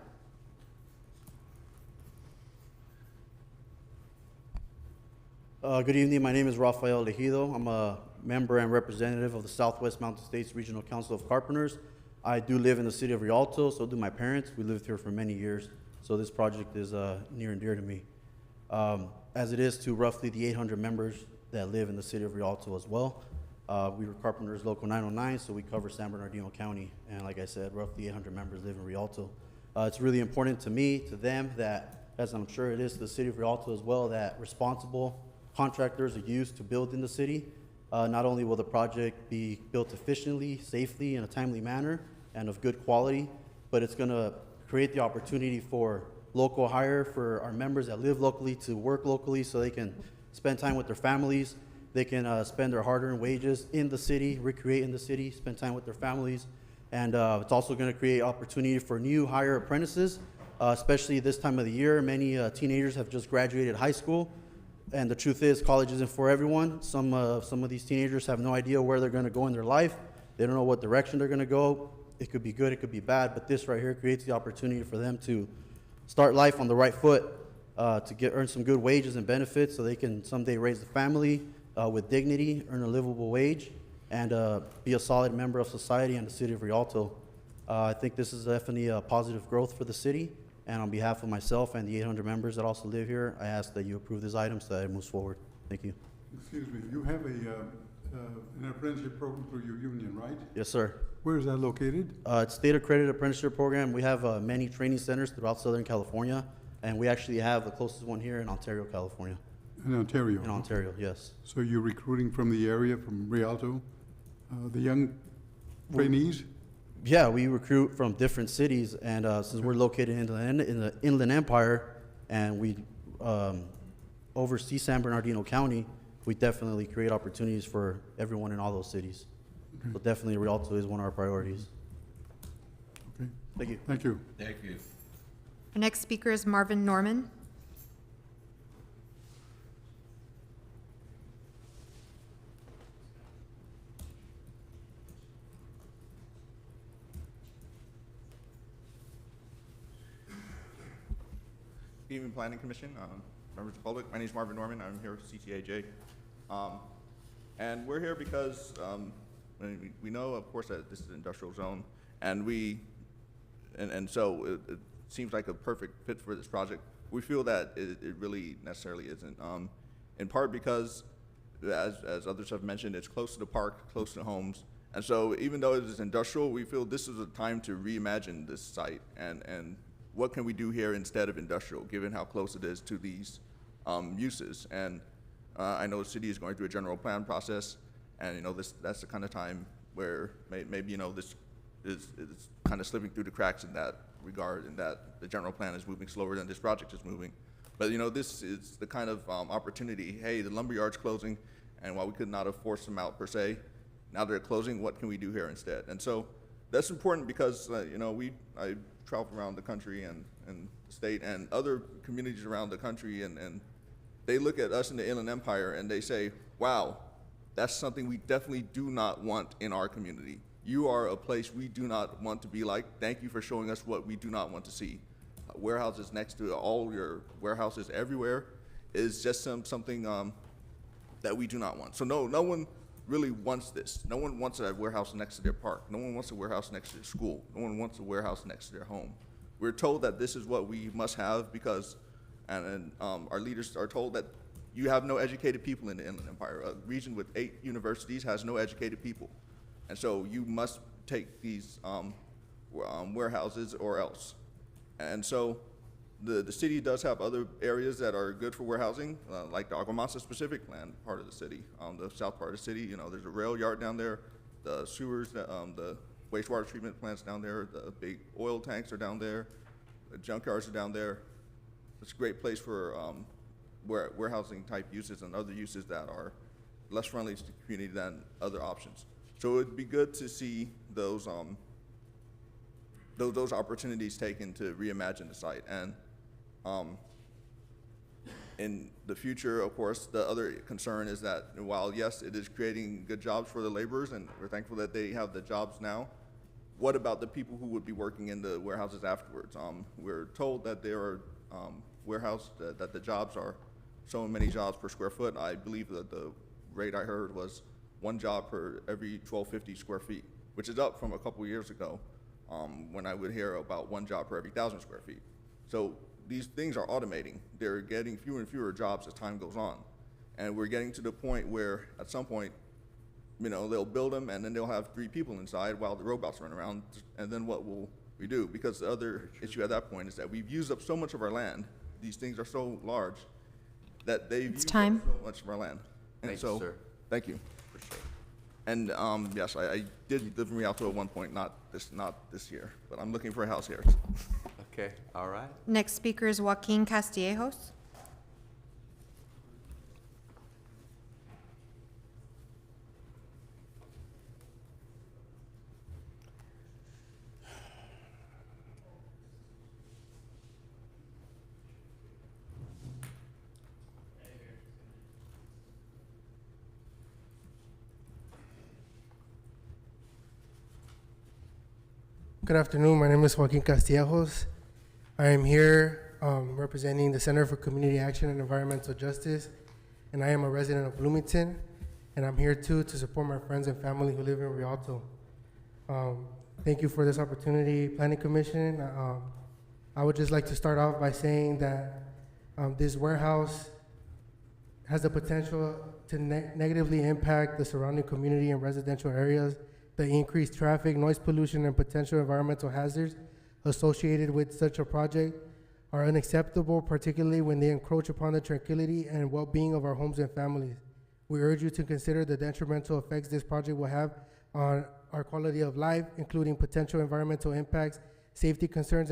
Good evening. My name is Rafael Leguido. I'm a member and representative of the Southwest Mountain States Regional Council of Carpenters. I do live in the city of Rialto, so do my parents. We lived here for many years, so this project is near and dear to me. As it is to roughly the 800 members that live in the city of Rialto as well. We were Carpenters Local 909, so we cover San Bernardino County. And like I said, roughly 800 members live in Rialto. It's really important to me, to them, that, as I'm sure it is to the city of Rialto as well, that responsible contractors are used to build in the city. Not only will the project be built efficiently, safely, in a timely manner, and of good quality, but it's going to create the opportunity for local hire for our members that live locally to work locally so they can spend time with their families. They can spend their hard-earned wages in the city, recreate in the city, spend time with their families. And it's also going to create opportunity for new hire apprentices, especially this time of the year. Many teenagers have just graduated high school. And the truth is, college isn't for everyone. Some of these teenagers have no idea where they're going to go in their life. They don't know what direction they're going to go. It could be good, it could be bad, but this right here creates the opportunity for them to start life on the right foot, to earn some good wages and benefits so they can someday raise a family with dignity, earn a livable wage, and be a solid member of society and the city of Rialto. I think this is definitely a positive growth for the city, and on behalf of myself and the 800 members that also live here, I ask that you approve this item so that it moves forward. Thank you. Excuse me, you have an apprenticeship program through your union, right? Yes, sir. Where is that located? It's state accredited apprenticeship program. We have many training centers throughout Southern California, and we actually have the closest one here in Ontario, California. In Ontario? In Ontario, yes. So you're recruiting from the area, from Rialto, the young trainees? Yeah, we recruit from different cities, and since we're located in the Inland Empire, and we oversee San Bernardino County, we definitely create opportunities for everyone in all those cities. Okay. So definitely Rialto is one of our priorities. Okay. Thank you. Thank you. Thank you. Our next speaker is Marvin Norman. Good evening, Planning Commission, members of the public. My name is Marvin Norman. I'm here with CTAJ. And we're here because we know, of course, that this is an industrial zone, and so it seems like a perfect fit for this project. We feel that it really necessarily isn't, in part because, as others have mentioned, it's close to the park, close to homes, and so even though it is industrial, we feel this is a time to reimagine this site and what can we do here instead of industrial, given how close it is to these uses. And I know the city is going through a general plan process, and that's the kind of time where maybe this is kind of slipping through the cracks in that regard, in that the general plan is moving slower than this project is moving. But this is the kind of opportunity. Hey, the lumberyard's closing, and while we could not have forced them out per se, now they're closing. What can we do here instead? And so that's important because I travel around the country and the state and other communities around the country, and they look at us in the Inland Empire and they say, wow, that's something we definitely do not want in our community. You are a place we do not want to be like. Thank you for showing us what we do not want to see. Warehouses next to all your warehouses everywhere is just something that we do not want. So no one really wants this. No one wants a warehouse next to their park. No one wants a warehouse next to their school. No one wants a warehouse next to their home. We're told that this is what we must have because, and our leaders are told that you have no educated people in the Inland Empire. A region with 8 universities has no educated people. And so you must take these warehouses or else. And so the city does have other areas that are good for warehousing, like the Aguamasa specific land part of the city. The south part of the city, there's a rail yard down there, the sewers, the wastewater treatment plants down there, the big oil tanks are down there, the junkyards are down there. It's a great place for warehousing type uses and other uses that are less friendly to the community than other options. So it'd be good to see those opportunities taken to reimagine the site. And in the future, of course, the other concern is that while, yes, it is creating good jobs for the laborers, and we're thankful that they have the jobs now, what about the people who would be working in the warehouses afterwards? We're told that there are that the jobs are so many jobs per square foot. I believe that the rate I heard was 1 job per every 1,250 square feet, which is up from a couple years ago when I would hear about 1 job per every 1,000 square feet. So these things are automating. They're getting fewer and fewer jobs as time goes on. And we're getting to the point where at some point, they'll build them and then they'll have 3 people inside while the robots run around. And then what will we do? Because the other issue at that point is that we've used up so much of our land. These things are so large that they've used up so much of our land. And Thank you, sir. Thank you. Appreciate it. And yes, I did live in Rialto at one point, not this year, but I'm looking for a house here. Okay, all right. Next speaker is Joaquin Castillejos. Good afternoon. My name is Joaquin Castillejos. I am here representing the Center for Community Action and Environmental Justice, and I am a resident of Bloomington, and I'm here too to support my friends and family who live in Rialto. Thank you for this opportunity, Planning Commission. I would just like to start off by saying that this warehouse has the potential to negatively impact the surrounding community and residential areas. The increased traffic, noise pollution, and potential environmental hazards associated with such a project are unacceptable, particularly when they encroach upon the tranquility and well-being of our homes and families. We urge you to consider the detrimental effects this project will have on our quality of life, including potential environmental impacts, safety concerns,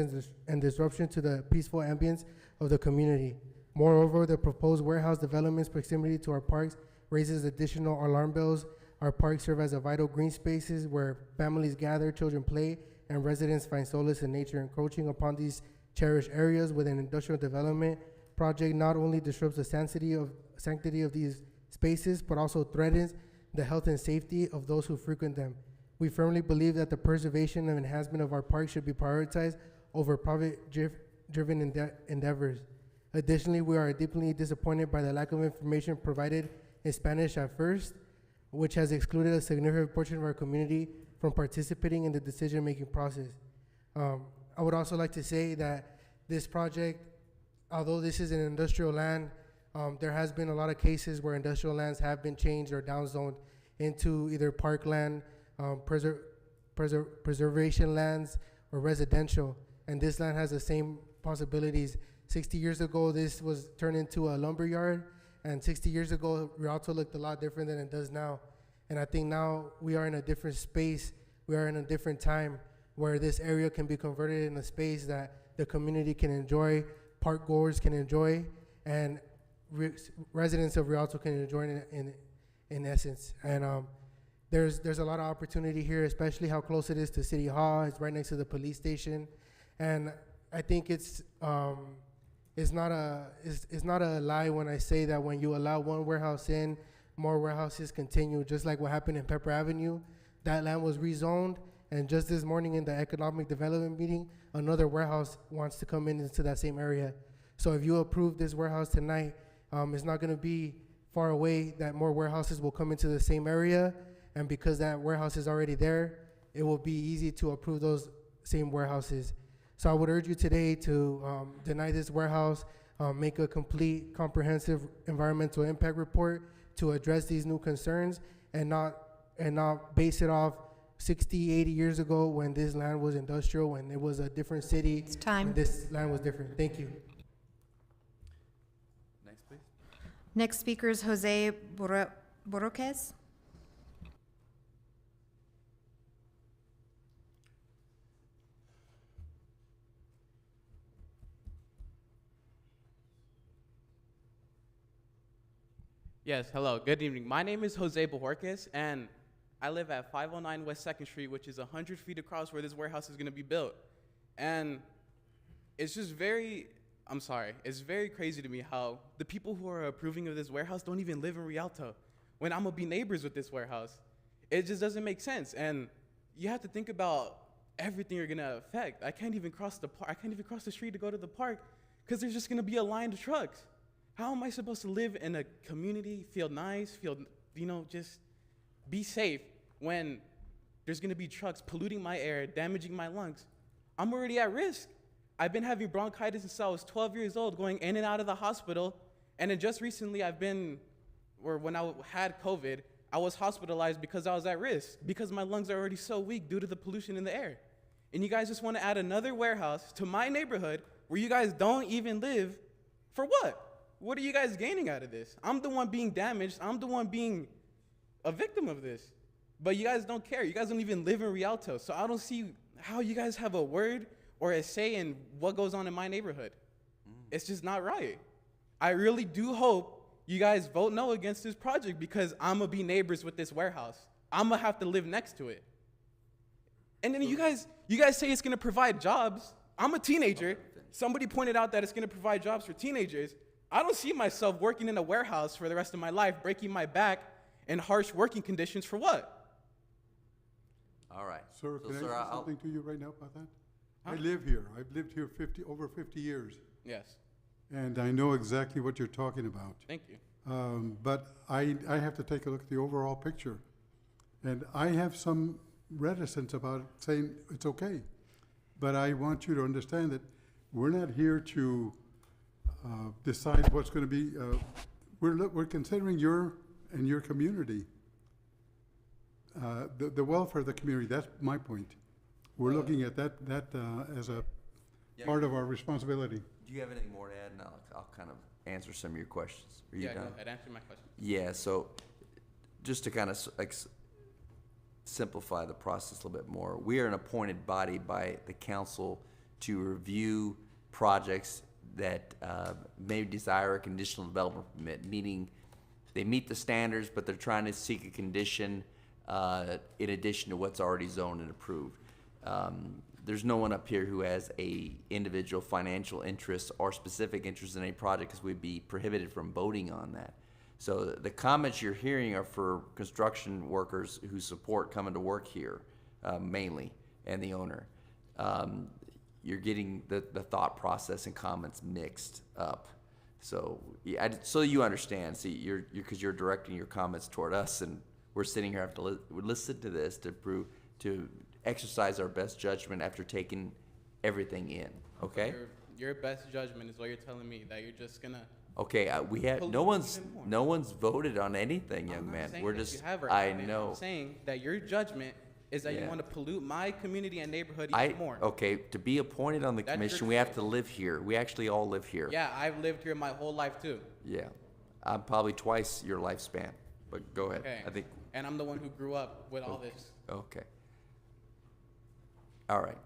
and disruption to the peaceful ambience of the community. Moreover, the proposed warehouse development's proximity to our parks raises additional alarm bells. Our parks serve as a vital green spaces where families gather, children play, and residents find solace in nature. Encroaching upon these cherished areas with an industrial development project not only disrupts the sanctity of these spaces, but also threatens the health and safety of those who frequent them. We firmly believe that the preservation and enhancement of our parks should be prioritized over profit-driven endeavors. Additionally, we are deeply disappointed by the lack of information provided in Spanish at first, which has excluded a significant portion of our community from participating in the decision-making process. I would also like to say that this project, although this is an industrial land, there has been a lot of cases where industrial lands have been changed or downzoned into either parkland, preservation lands, or residential. And this land has the same possibilities. 60 years ago, this was turned into a lumber yard, and 60 years ago, Rialto looked a lot different than it does now. And I think now we are in a different space. We are in a different time where this area can be converted in a space that the community can enjoy, park goers can enjoy, and residents of Rialto can enjoy in essence. And there's a lot of opportunity here, especially how close it is to City Hall. It's right next to the police station, and I think it's not a lie when I say that when you allow one warehouse in, more warehouses continue. Just like what happened in Pepper Avenue, that land was rezoned, and just this morning in the economic development meeting, another warehouse wants to come into that same area. So if you approve this warehouse tonight, it's not going to be far away that more warehouses will come into the same area, and because that warehouse is already there, it will be easy to approve those same warehouses. So I would urge you today to deny this warehouse, make a complete, comprehensive environmental impact report to address these new concerns, and not base it off 60, 80 years ago when this land was industrial, when it was a different city. It's time. And this land was different. Thank you. Next, please. Next speaker is Jose Borroquez. Yes, hello, good evening. My name is Jose Bojorquez, and I live at 509 West 2nd Street, which is 100 feet across where this warehouse is gonna be built. And it's just it's very crazy to me how the people who are approving of this warehouse don't even live in Rialto, when I'm gonna be neighbors with this warehouse. It just doesn't make sense, and you have to think about everything you're gonna affect. I can't even cross the street to go to the park, because there's just gonna be a line of trucks. How am I supposed to live in a community, feel nice, just be safe when there's gonna be trucks polluting my air, damaging my lungs? I'm already at risk. I've been having bronchitis since I was 12 years old, going in and out of the hospital. And then just recently when I had COVID, I was hospitalized because I was at risk, because my lungs are already so weak due to the pollution in the air. And you guys just wanna add another warehouse to my neighborhood where you guys don't even live. For what? What are you guys gaining out of this? I'm the one being damaged. I'm the one being a victim of this. But you guys don't care. You guys don't even live in Rialto. So I don't see how you guys have a word or a say in what goes on in my neighborhood. It's just not right. I really do hope you guys vote no against this project, because I'm going to be neighbors with this warehouse. I'm going to have to live next to it. And then you guys say it's going to provide jobs. I'm a teenager. Somebody pointed out that it's going to provide jobs for teenagers. I don't see myself working in a warehouse for the rest of my life, breaking my back in harsh working conditions for what? All right. Sir, So, can I sir, say I'll- something to you right now about that? I Huh? live here. I've lived here over 50 years, Yes. and I know exactly what you're talking about. Thank you. But I have to take a look at the overall picture. And I have some reticence about it, saying it's okay. But I want you to understand that we're not here to decide what's going to be, we're considering your community, the welfare of the community. That's my point. We're looking at that as a part of our responsibility. Do you have anything more to add? And I'll kind of answer some of your questions. Are you Yeah, done? go ahead. Answer my question. Yeah, so just to kind of simplify the process a little bit more, we are an appointed body by the council to review projects that may desire a conditional development permit, meaning they meet the standards, but they're trying to seek a condition in addition to what's already zoned and approved. There's no one up here who has a individual financial interest or specific interest in a project, because we'd be prohibited from voting on that. So the comments you're hearing are for construction workers who support coming to work here, mainly, and the owner. You're getting the thought process and comments mixed up. So, yeah, so you understand. See, because you're directing your comments toward us, and we're sitting here have to listen to this to exercise our best judgment after taking everything in. Okay. Your best judgment is what you're telling me, that you're just gonna. Okay, we have no one's voted on anything, young I'm not man. saying We're that just you have or I haven't. know. I'm saying that your judgment is that Yeah. you want to pollute my community and neighborhood even more. Okay, to be appointed on the That's your commission, we have choice. to live here. We actually all live here. Yeah, I've lived here my whole life too. Yeah, I'm probably twice your lifespan. But go ahead. Okay. I think. And I'm the one who grew up with all this. Okay. All right.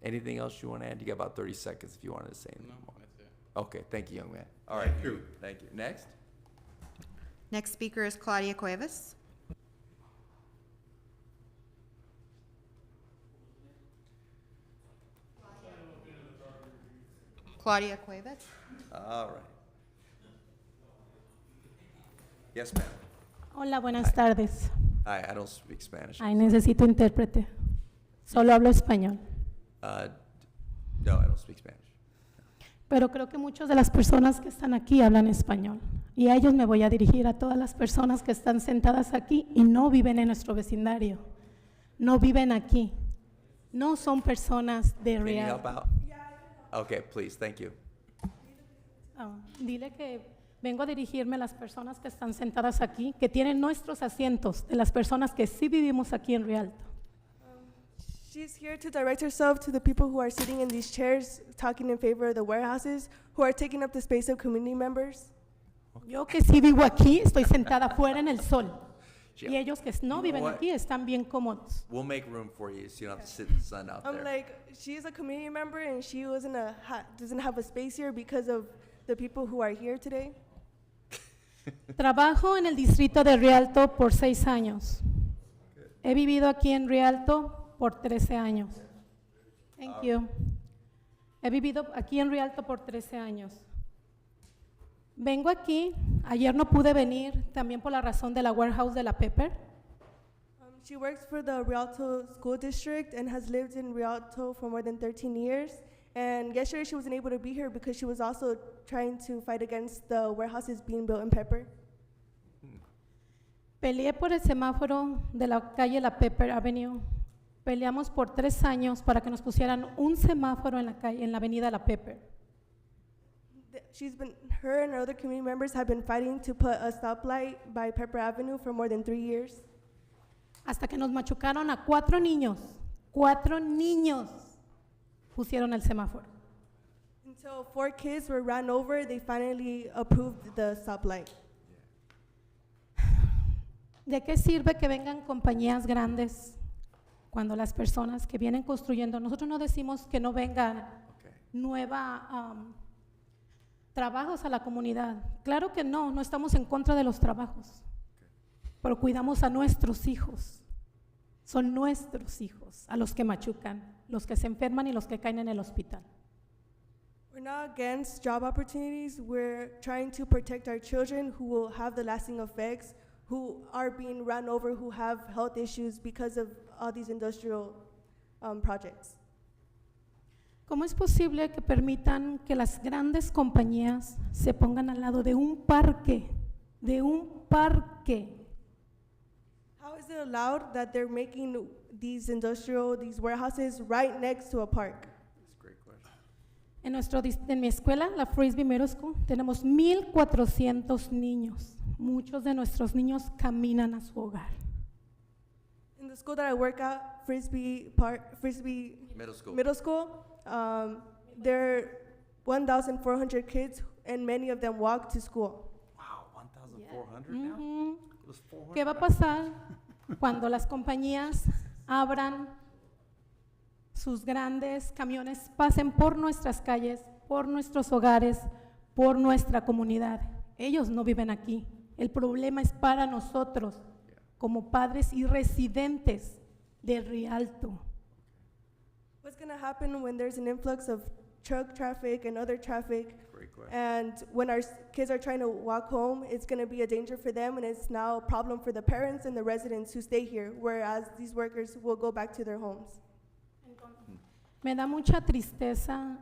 Anything else you want to add? You got about 30 seconds if you wanted to say anything more. That's it. Okay, thank you, young man. All right, you. Thank you. Next. Next speaker is Claudia Cuevas. Claudia Cuevas. All right. Yes, ma'am. Hola, buenas tardes. Hi, I don't speak Spanish. Ay, necesito intérprete. Solo hablo español. No, I don't speak Spanish. Pero creo que muchas de las personas que están aquí hablan español. Y a ellos me voy a dirigir, a todas las personas que están sentadas aquí y no viven en nuestro vecindario. No viven aquí. No son personas de Can you help Rialto. out? Okay, please. Thank you. Dile que vengo a dirigirme a las personas que están sentadas aquí, que tienen nuestros asientos, de las personas que sí vivimos aquí en Rialto. She's here to direct herself to the people who are sitting in these chairs talking in favor of the warehouses, who are taking up the space of community members. Yo que sí vivo aquí, estoy sentada afuera en el sol. Yeah. Y ellos que no viven what? aquí están bien cómodos. We'll make room for you so you don't have to sit in the sun out I'm there. like, she's a community member and she doesn't have a space here because of the people who are here today. Trabajo en el distrito de Rialto por 6 años. He vivido aquí en Rialto por 13 años. Thank you. He vivido aquí en Rialto por 13 años. Vengo aquí, ayer no pude venir, también por la razón de la warehouse de la Pepper. She works for the Rialto School District and has lived in Rialto for more than 13 years. And yesterday she wasn't able to be here because she was also trying to fight against the warehouses being built in Pepper. Peleé por el semáforo de la calle La Pepper Avenue. Peleamos por 3 años para que nos pusieran un semáforo en la calle, en la avenida La Pepper. Her and her other community members have been fighting to put a stoplight by Pepper Avenue for more than 3 years. Hasta que nos machucaron a 4 niños. 4 niños pusieron el semáforo. Until 4 kids were ran over, they finally approved the stoplight. ¿De qué sirve que vengan compañías grandes cuando las personas que vienen construyendo, nosotros no decimos que no vengan trabajos a la comunidad? Claro que no, no estamos en contra de los trabajos, pero cuidamos a nuestros hijos. Son nuestros hijos a los que machucan, los que se enferman y los que caen en el hospital. We're not against job opportunities. We're trying to protect our children who will have the lasting effects, who are being run over, who have health issues because of all these industrial projects. ¿Cómo es posible que permitan que las grandes compañías se pongan al lado de un parque? De un parque. How is it allowed that they're making these warehouses right next to a park? En mi escuela, la Frisbee Middle School, tenemos 1,400 niños. Muchos de nuestros niños caminan a su hogar. In the school that I work at, Frisbee Middle School, there are 1,400 kids, and many of them walk to school. Wow, 1,400 now? It was 400. ¿Qué va a pasar cuando las compañías abran sus grandes camiones, pasen por nuestras calles, por nuestros hogares, por nuestra comunidad? Ellos no viven aquí. El problema es para nosotros, como padres y residentes de Rialto. What's going to happen when there's an influx of truck traffic and other traffic? And when our kids are trying to walk home, it's going to be a danger for them, and it's now a problem for the parents and the residents who stay here, whereas these workers will go back to their homes. Me da mucha tristeza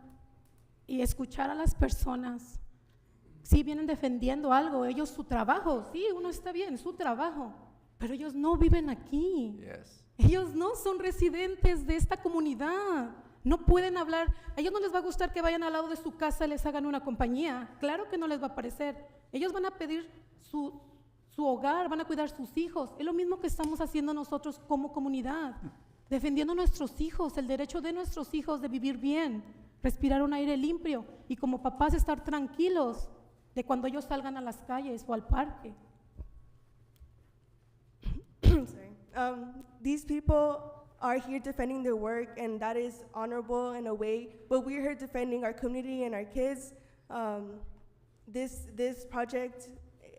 y escuchar a las personas, sí vienen defendiendo algo, ellos su trabajo, sí, uno está bien, su trabajo, pero ellos no viven aquí. Yes. Ellos no son residentes de esta comunidad, no pueden hablar, a ellos no les va a gustar que vayan al lado de su casa y les hagan una compañía, claro que no les va a parecer, ellos van a pedir su hogar, van a cuidar sus hijos, es lo mismo que estamos haciendo nosotros como comunidad. Defendiendo a nuestros hijos, el derecho de nuestros hijos de vivir bien, respirar un aire limpio y como papás estar tranquilos de cuando ellos salgan a las calles o al parque. Sorry. These people are here defending their work, and that is honorable in a way, but we're here defending our community and our kids. This project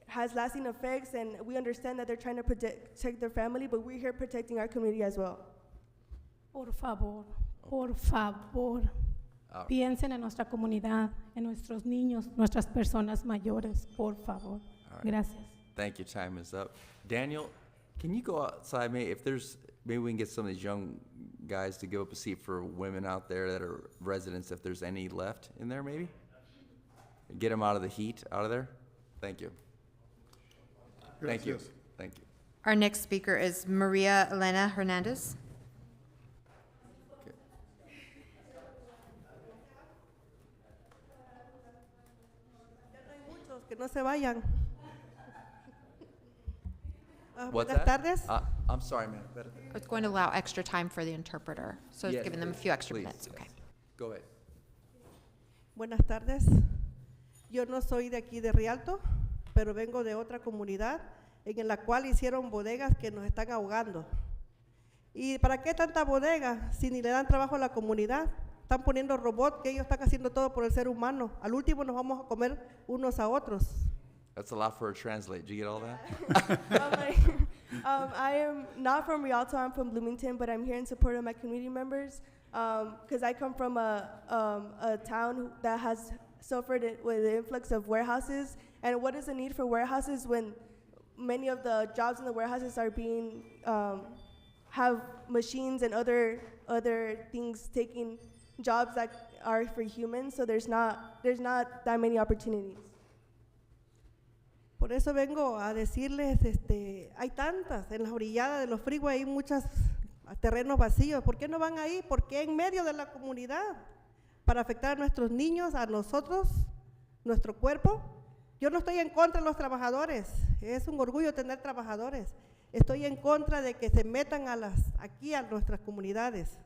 has lasting effects, and we understand that they're trying to protect their family, but we're here protecting our community as well. Por favor, piensen en nuestra comunidad, en nuestros niños, nuestras personas mayores, por favor. All right. Gracias. Thank you. Time is up. Daniel, can you go outside? Maybe we can get some of these young guys to give up a seat for women out there that are residents, if there's any left in there, maybe? Get them out of the heat, out of there. Thank you. Thank you. Gracias. Thank you. Our next speaker is Maria Elena Hernandez. Que no se vayan. What's Buenas that? tardes. I'm sorry, ma'am. It's going to allow extra time for the interpreter, so it's Yes, giving them a few extra please, minutes. yes. Okay. Go ahead. Buenas tardes. Yo no soy de aquí de Rialto, pero vengo de otra comunidad en la cual hicieron bodegas que nos están ahogando. ¿Y para qué tanta bodega si ni le dan trabajo a la comunidad? Están poniendo robots que ellos están haciendo todo por el ser humano. Al último nos vamos a comer unos a otros. That's a lot for a translate. Did you get all that? I am not from Rialto, I'm from Bloomington, but I'm here in support of my community members because I come from a town that has suffered with the influx of warehouses. And what is the need for warehouses when many of the jobs in the warehouses are being, have machines and other things taking jobs that are for humans, so there's not that many opportunities. Por eso vengo a decirles, hay tantas, en las orilladas de los freeways hay muchos terrenos vacíos. ¿Por qué no van ahí? ¿Por qué en medio de la comunidad? Para afectar a nuestros niños, a nosotros, nuestro cuerpo. Yo no estoy en contra de los trabajadores, es un orgullo tener trabajadores. Estoy en contra de que se metan aquí a nuestras comunidades.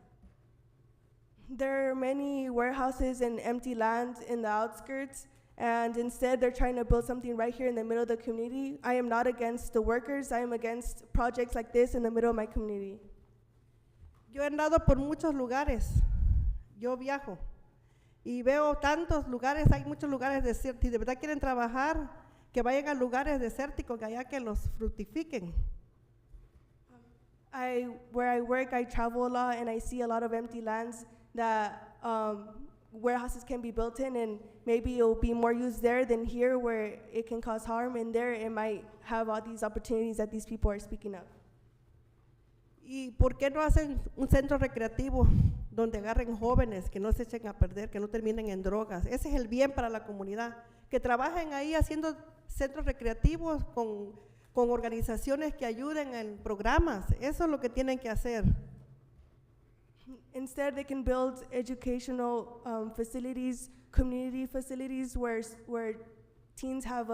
There are many warehouses and empty land in the outskirts, and instead they're trying to build something right here in the middle of the community. I am not against the workers, I am against projects like this in the middle of my community. Yo he andado por muchos lugares, yo viajo y veo tantos lugares, hay muchos lugares desiertos, y de verdad quieren trabajar, que vayan a lugares desérticos, que allá que los fructifiquen. Where I work, I travel a lot and I see a lot of empty lands that warehouses can be built in, and maybe it will be more used there than here where it can cause harm, and there it might have all these opportunities that these people are speaking of. ¿Y por qué no hacen un centro recreativo donde agarren jóvenes que no se echen a perder, que no terminen en drogas? Ese es el bien para la comunidad. Que trabajen ahí haciendo centros recreativos con organizaciones que ayuden en programas. Eso es lo que tienen que hacer. Instead, they can build educational facilities, community facilities where teens have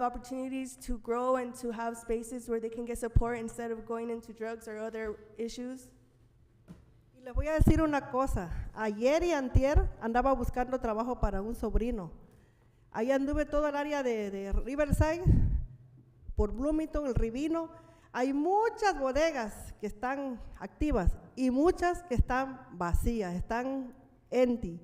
opportunities to grow and to have spaces where they can get support instead of going into drugs or other issues. Y les voy a decir una cosa. Ayer y antier andaba buscando trabajo para un sobrino. Ahí anduve todo el área de Riverside, por Bloomington, el Rivino. Hay muchas bodegas que están activas y muchas que están vacías, están empty.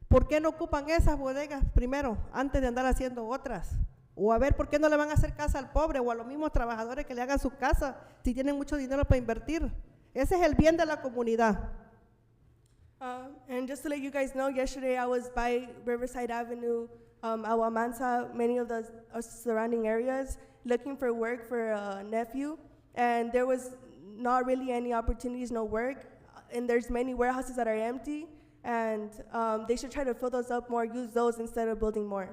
¿Por qué no ocupan esas bodegas primero, antes de andar haciendo otras? O a ver, ¿por qué no le van a hacer casa al pobre o a los mismos trabajadores que le hagan su casa si tienen mucho dinero para invertir? Ese es el bien de la comunidad. And just to let you guys know, yesterday I was by Riverside Avenue, Aguamansa, many of the surrounding areas, looking for work for a nephew, and there was not really any opportunities, no work, and there's many warehouses that are empty, and they should try to fill those up more, use those instead of building more.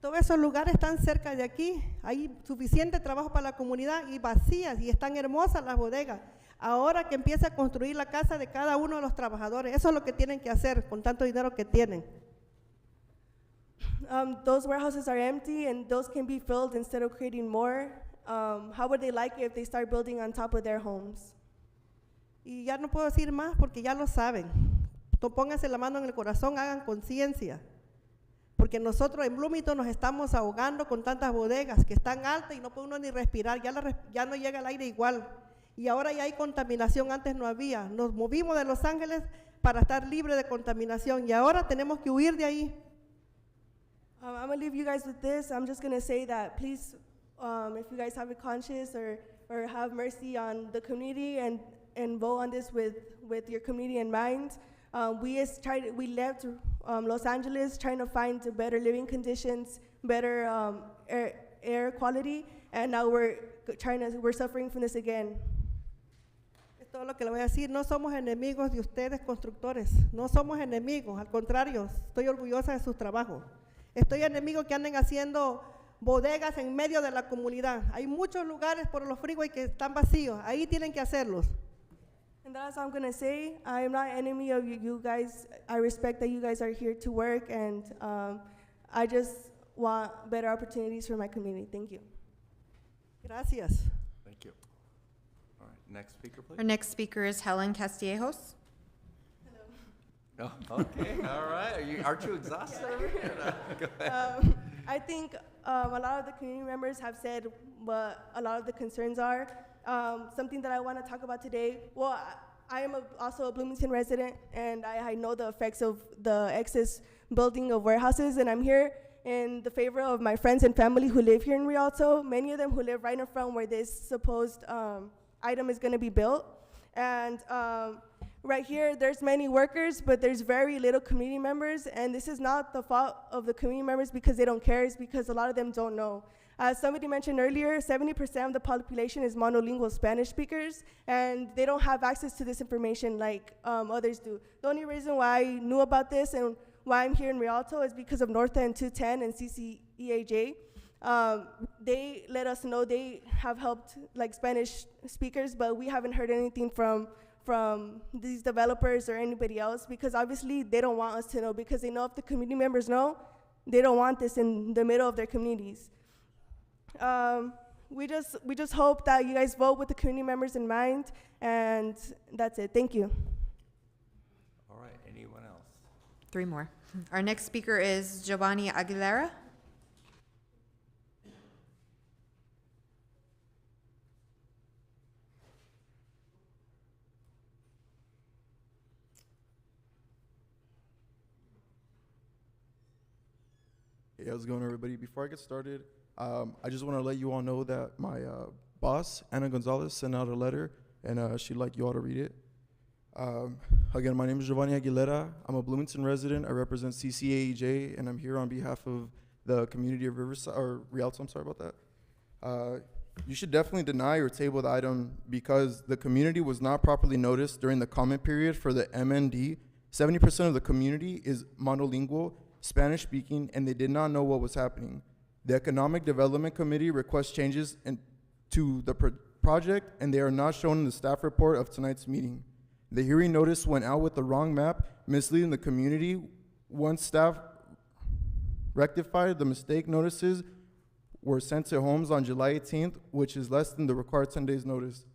Todos esos lugares están cerca de aquí, hay suficiente trabajo para la comunidad y vacías, y están hermosas las bodegas. Ahora que empieza a construir la casa de cada uno de los trabajadores, eso es lo que tienen que hacer con tanto dinero que tienen. Those warehouses are empty and those can be filled instead of creating more. How would they like it if they start building on top of their homes? Y ya no puedo decir más porque ya lo saben. Pónganse la mano en el corazón, hagan conciencia. Porque nosotros en Bloomington nos estamos ahogando con tantas bodegas que están altas y no puede uno ni respirar, ya no llega el aire igual. Y ahora ya hay contaminación, antes no había. Nos movimos de Los Ángeles para estar libre de contaminación y ahora tenemos que huir de ahí. I'm going to leave you guys with this. I'm just going to say that please, if you guys have a conscience or have mercy on the community and vote on this with your community in mind. We left Los Angeles trying to find better living conditions, better air quality, and now we're suffering from this again. Es todo lo que le voy a decir. No somos enemigos de ustedes, constructores. No somos enemigos, al contrario, estoy orgullosa de sus trabajos. Estoy enemigo que anden haciendo bodegas en medio de la comunidad. Hay muchos lugares por los freeways que están vacíos. Ahí tienen que hacerlos. And that's all I'm going to say. I'm not an enemy of you guys. I respect that you guys are here to work, and I just want better opportunities for my community. Thank you. Gracias. Thank you. All right, next speaker, please. Our next speaker is Helen Castillejos. Oh, okay, all right. Aren't you exhausted over here? No, go ahead. I think a lot of the community members have said what a lot of the concerns are. Something that I want to talk about today, well, I am also a Bloomington resident, and I know the effects of the excess building of warehouses, and I'm here in the favor of my friends and family who live here in Rialto, many of them who live right in front where this supposed item is going to be built. And right here, there's many workers, but there's very little community members, and this is not the fault of the community members because they don't care, it's because a lot of them don't know. As somebody mentioned earlier, 70% of the population is monolingual Spanish speakers, and they don't have access to this information like others do. The only reason why I knew about this and why I'm here in Rialto is because of North End 210 and CCEAJ. They let us know they have helped like Spanish speakers, but we haven't heard anything from these developers or anybody else because obviously they don't want us to know because they know if the community members know, they don't want this in the middle of their communities. We just hope that you guys vote with the community members in mind, and that's it. Thank you. All right, anyone else? 3 more. Our next speaker is Giovanni Aguilera. Hey, how's it going, everybody? Before I get started, I just want to let you all know that my boss, Ana Gonzalez, sent out a letter, and she'd like you all to read it. Again, my name is Giovanni Aguilera. I'm a Bloomington resident. I represent CCAEJ, and I'm here on behalf of the community of Riverside, or Rialto, I'm sorry about that. you should definitely deny or table the item because the community was not properly noticed during the comment period for the MND. 70% of the community is monolingual, Spanish speaking, and they did not know what was happening. The Economic Development Committee requests changes to the project, and they are not shown in the staff report of tonight's meeting. The hearing notice went out with the wrong map, misleading the community. Once staff rectified the mistake, notices were sent to homes on July 18th, which is less than the required 10 days notice.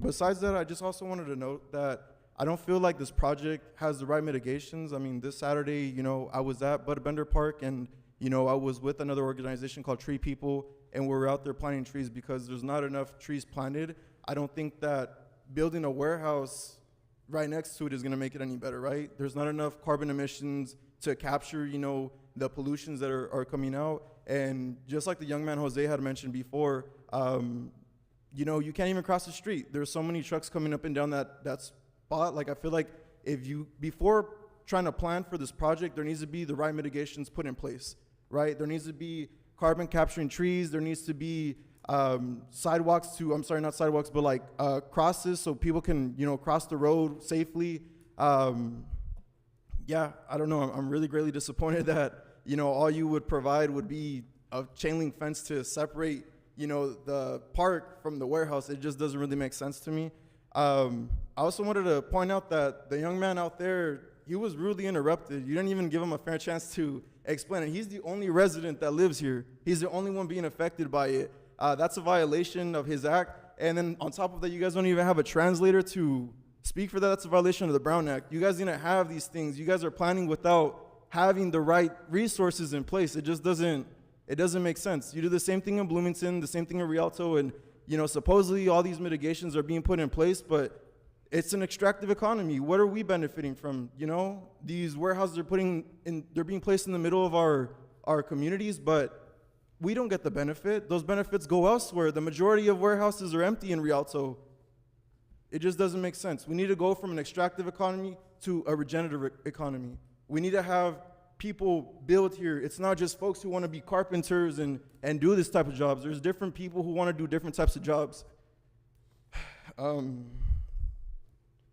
Besides that, I just also wanted to note that I don't feel like this project has the right mitigations. I mean, this Saturday, I was at Bender Park, and, I was with another organization called Tree People, and we were out there planting trees because there's not enough trees planted. I don't think that building a warehouse right next to it is gonna make it any better, right? There's not enough carbon emissions to capture, the pollutions that are coming out. And just like the young man Jose had mentioned before, you can't even cross the street. There's so many trucks coming up and down that spot. Like, I feel like before trying to plan for this project, there needs to be the right mitigations put in place, right? There needs to be carbon capturing trees. There needs to be sidewalks not sidewalks, but like crosses so people can, cross the road safely. Yeah, I don't know. I'm really greatly disappointed that, all you would provide would be a chain link fence to separate, the park from the warehouse. It just doesn't really make sense to me. I also wanted to point out that the young man out there, he was rudely interrupted. You didn't even give him a fair chance to explain it. He's the only resident that lives here. He's the only one being affected by it. That's a violation of his act. And then on top of that, you guys don't even have a translator to speak for that. That's a violation of the Brown Act. You guys didn't have these things. You guys are planning without having the right resources in place. It just doesn't make sense. You do the same thing in Bloomington, the same thing in Rialto, and supposedly all these mitigations are being put in place, but it's an extractive economy. What are we benefiting from? These warehouses they're being placed in the middle of our communities, but we don't get the benefit. Those benefits go elsewhere. The majority of warehouses are empty in Rialto. It just doesn't make sense. We need to go from an extractive economy to a regenerative economy. We need to have people build here. It's not just folks who want to be carpenters and do this type of jobs. There's different people who want to do different types of jobs.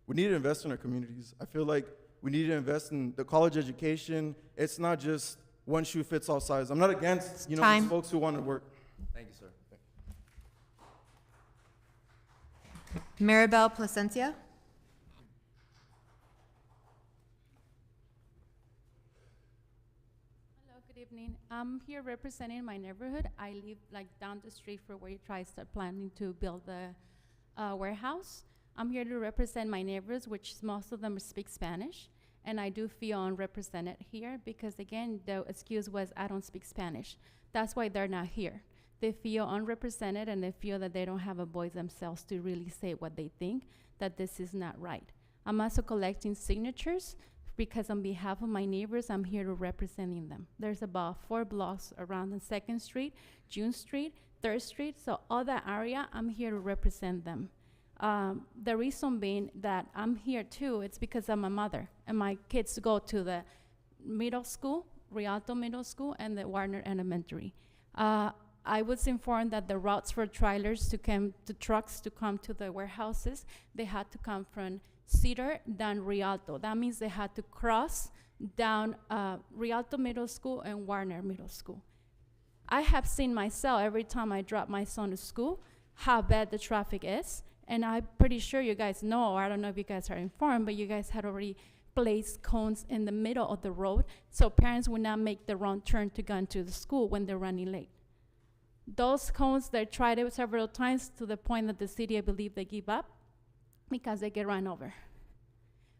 We need to invest in our communities. I feel like we need to invest in the college education. It's not just one shoe fits all size. I'm not against, these folks who want to work. Thank you, sir. Maribel Placencia. Hello, good evening. I'm here representing my neighborhood. I live down the street from where you start planning to build the warehouse. I'm here to represent my neighbors, which most of them speak Spanish, and I do feel unrepresented here because, again, the excuse was I don't speak Spanish. That's why they're not here. They feel unrepresented, and they feel that they don't have a voice themselves to really say what they think, that this is not right. I'm also collecting signatures because on behalf of my neighbors, I'm here to representing them. There's about 4 blocks around on 2nd Street, June Street, 3rd Street, so all that area, I'm here to represent them. The reason being that I'm here too, it's because I'm a mother, and my kids go to the middle school, Rialto Middle School, and the Warner Elementary. I was informed that the routes for trailers trucks to come to the warehouses, they had to come from Cedar down Rialto. That means they had to cross down Rialto Middle School and Warner Middle School. I have seen myself every time I drop my son to school how bad the traffic is, and I'm pretty sure you guys know, or I don't know if you guys are informed, but you guys had already placed cones in the middle of the road so parents would not make the wrong turn to go into the school when they're running late. Those cones, they tried it several times to the point that the city, I believe, they give up because they get run over.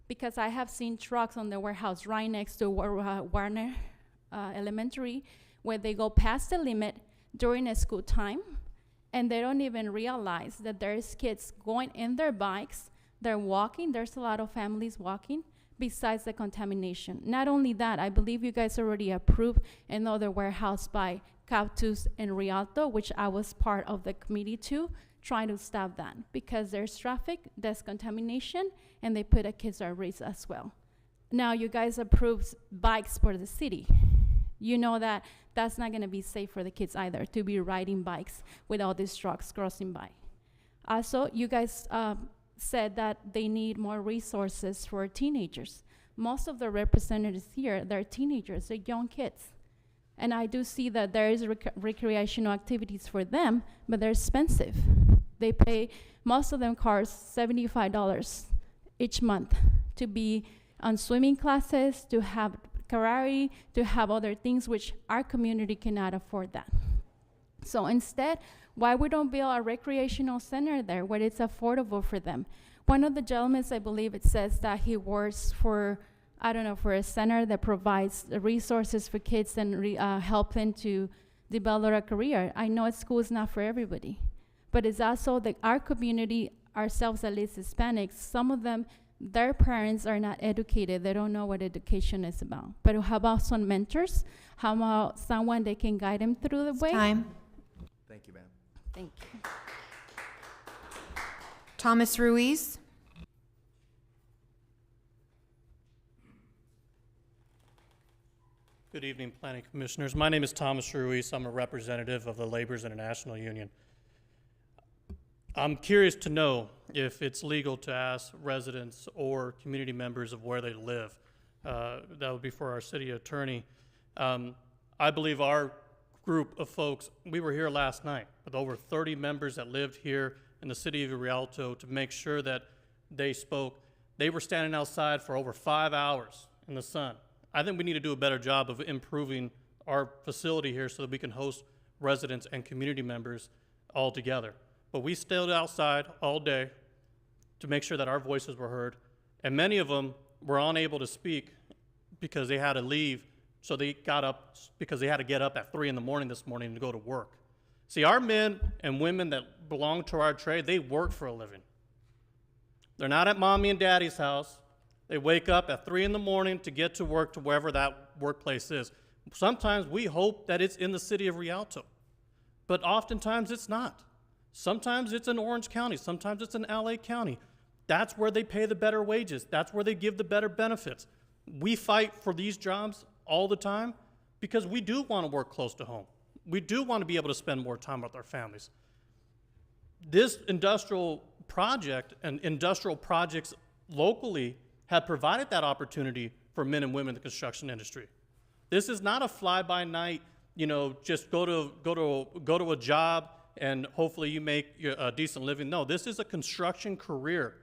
Because I have seen trucks on the warehouse right next to Warner Elementary where they go past the limit during a school time, and they don't even realize that there's kids going in their bikes, they're walking, there's a lot of families walking, besides the contamination. Not only that, I believe you guys already approved another warehouse by Cactus and Rialto, which I was part of the committee too, trying to stop that because there's traffic, there's contamination, and they put the kids at risk as well. Now you guys approved bikes for the city. You know that that's not gonna be safe for the kids either, to be riding bikes with all these trucks crossing by. Also, you guys said that they need more resources for teenagers. Most of the representatives here, they're teenagers, they're young kids. And I do see that there is recreational activities for them, but they're expensive. They pay, most of them cost $75 each month to be on swimming classes, to have karate, to have other things which our community cannot afford that. So instead, why we don't build a recreational center there where it's affordable for them? One of the gentlemen, I believe it says that he works for, I don't know, for a center that provides the resources for kids and help them to develop a career. I know school is not for everybody, but it's also that our community, ourselves at least Hispanics, some of them, their parents are not educated. They don't know what education is about. But how about some mentors? How about someone that can guide them through the way? Time. Thank you, ma'am. Thank you. Thomas Ruiz. Good evening, Planning Commissioners. My name is Thomas Ruiz. I'm a representative of the Laborers International Union. I'm curious to know if it's legal to ask residents or community members of where they live. That would be for our city attorney. I believe our group of folks, we were here last night with over 30 members that lived here in the city of Rialto to make sure that they spoke. They were standing outside for over 5 hours in the sun. I think we need to do a better job of improving our facility here so that we can host residents and community members all together. But we stayed outside all day to make sure that our voices were heard. And many of them were unable to speak because they had to leave. So they got up because they had to get up at 3 in the morning this morning to go to work. See, our men and women that belong to our trade, they work for a living. They're not at mommy and daddy's house. They wake up at 3 in the morning to get to work to wherever that workplace is. Sometimes we hope that it's in the city of Rialto, but oftentimes it's not. Sometimes it's in Orange County. Sometimes it's in LA County. That's where they pay the better wages. That's where they give the better benefits. We fight for these jobs all the time because we do want to work close to home. We do want to be able to spend more time with our families. This industrial project and industrial projects locally have provided that opportunity for men and women in the construction industry. This is not a fly-by-night, just go to a job and hopefully you make a decent living. No, this is a construction career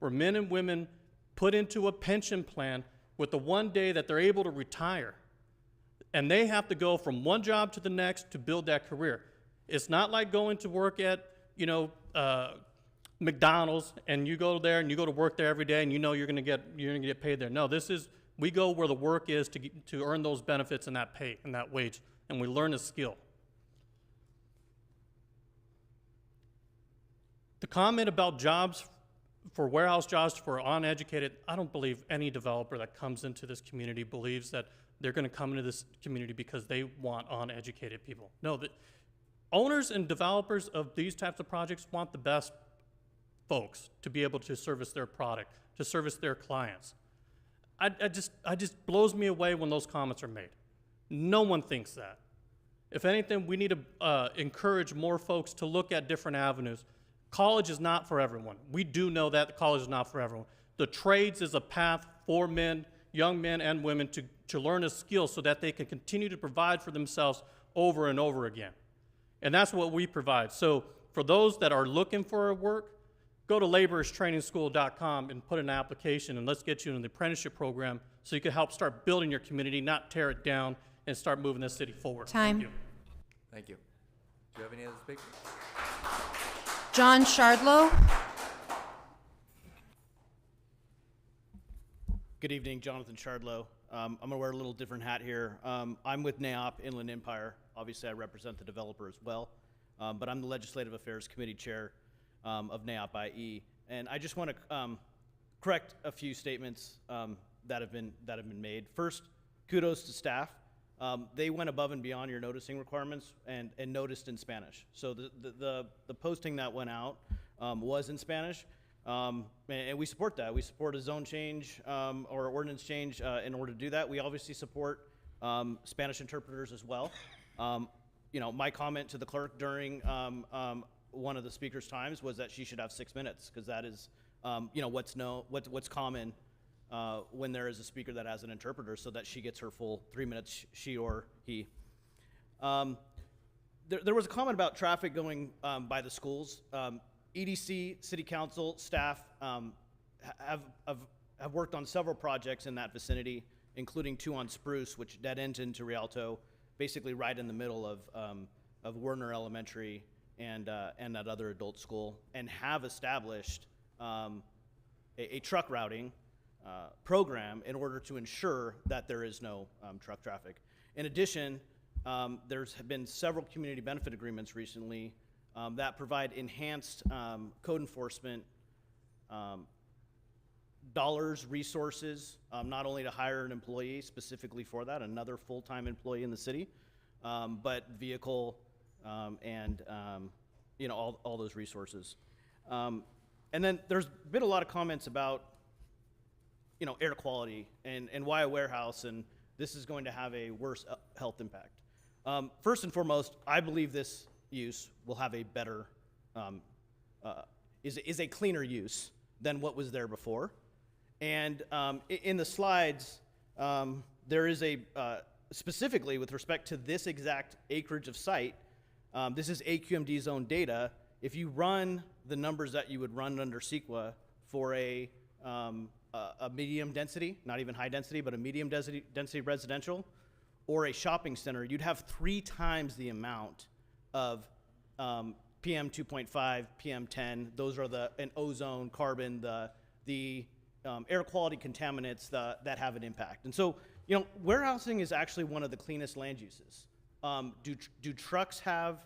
where men and women put into a pension plan with the one day that they're able to retire. And they have to go from one job to the next to build that career. It's not like going to work at, McDonald's and you go there and you go to work there every day and you're gonna get paid there. No, we go where the work is to earn those benefits and that pay and that wage, and we learn a skill. The comment about jobs, for warehouse jobs for uneducated, I don't believe any developer that comes into this community believes that they're gonna come into this community because they want uneducated people. No, the owners and developers of these types of projects want the best folks to be able to service their product, to service their clients. I just blows me away when those comments are made. No one thinks that. If anything, we need to encourage more folks to look at different avenues. College is not for everyone. We do know that college is not for everyone. The trades is a path for men, young men and women to learn a skill so that they can continue to provide for themselves over and over again. And that's what we provide. So for those that are looking for work, go to laborerstrainingschool.com and put in an application, and let's get you in the apprenticeship program so you can help start building your community, not tear it down, and start moving this city forward. Time. Thank you. Thank you. Do you have any other speakers? John Shardlow. Good evening, Jonathan Shardlow. I'm going to wear a little different hat here. I'm with NAOP, Inland Empire. Obviously, I represent the developer as well, but I'm the Legislative Affairs Committee Chair of NAOP IE. And I just want to correct a few statements that have been made. First, kudos to staff. They went above and beyond your noticing requirements and noticed in Spanish. So the posting that went out was in Spanish, and we support that. We support a zone change or ordinance change in order to do that. We obviously support Spanish interpreters as well. You know, my comment to the clerk during one of the speaker's times was that she should have 6 minutes, because that is, you know, what's common when there is a speaker that has an interpreter, so that she gets her full 3 minutes, she or he. There was a comment about traffic going by the schools. EDC, City Council, staff have worked on several projects in that vicinity, including 2 on Spruce, which dead ends into Rialto, basically right in the middle of Werner Elementary and that other adult school, and have established a truck routing program in order to ensure that there is no truck traffic. In addition, there's been several community benefit agreements recently that provide enhanced code enforcement dollars, resources, not only to hire an employee specifically for that, another full-time employee in the city, but vehicle and you know, all those resources. And then there's been a lot of comments about, you know, air quality and why a warehouse, and this is going to have a worse health impact. First and foremost, I believe this use will have a better, is a cleaner use than what was there before. And in the slides, there is a, specifically with respect to this exact acreage of site, this is AQMD zone data. If you run the numbers that you would run under CEQA for a medium density, not even high density, but a medium density residential, or a shopping center, you'd have 3 times the amount of PM 2.5, PM 10. Those are an ozone, carbon, the air quality contaminants that have an impact. And so, you know, warehousing is actually one of the cleanest land uses. Do trucks have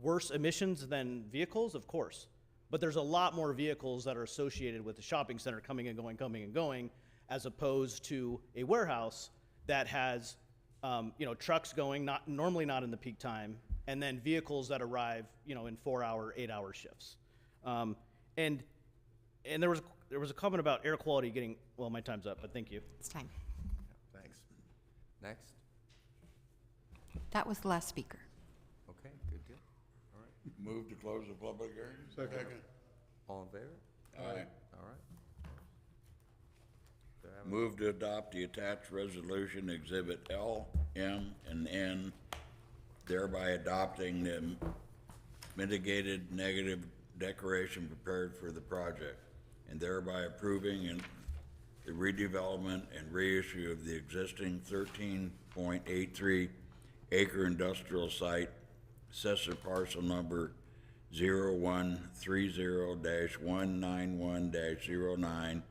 worse emissions than vehicles? Of course. But there's a lot more vehicles that are associated with the shopping center coming and going, as opposed to a warehouse that has, you know, trucks going, normally not in the peak time, and then vehicles that arrive, you know, in 4-hour, 8-hour shifts. And there was a comment about air quality getting, well, my time's up, but thank you. It's time. Thanks. Next. That was the last speaker. Okay, good deal. All right. Move to close the public hearing. Second. All in favor? Aye. All right. Do I have a- Move to adopt the attached resolution Exhibit L, M, and N, thereby adopting the mitigated negative declaration prepared for the project, and thereby approving the redevelopment and reissue of the existing 13.83 acre industrial site, assessor parcel number 0130-191-09,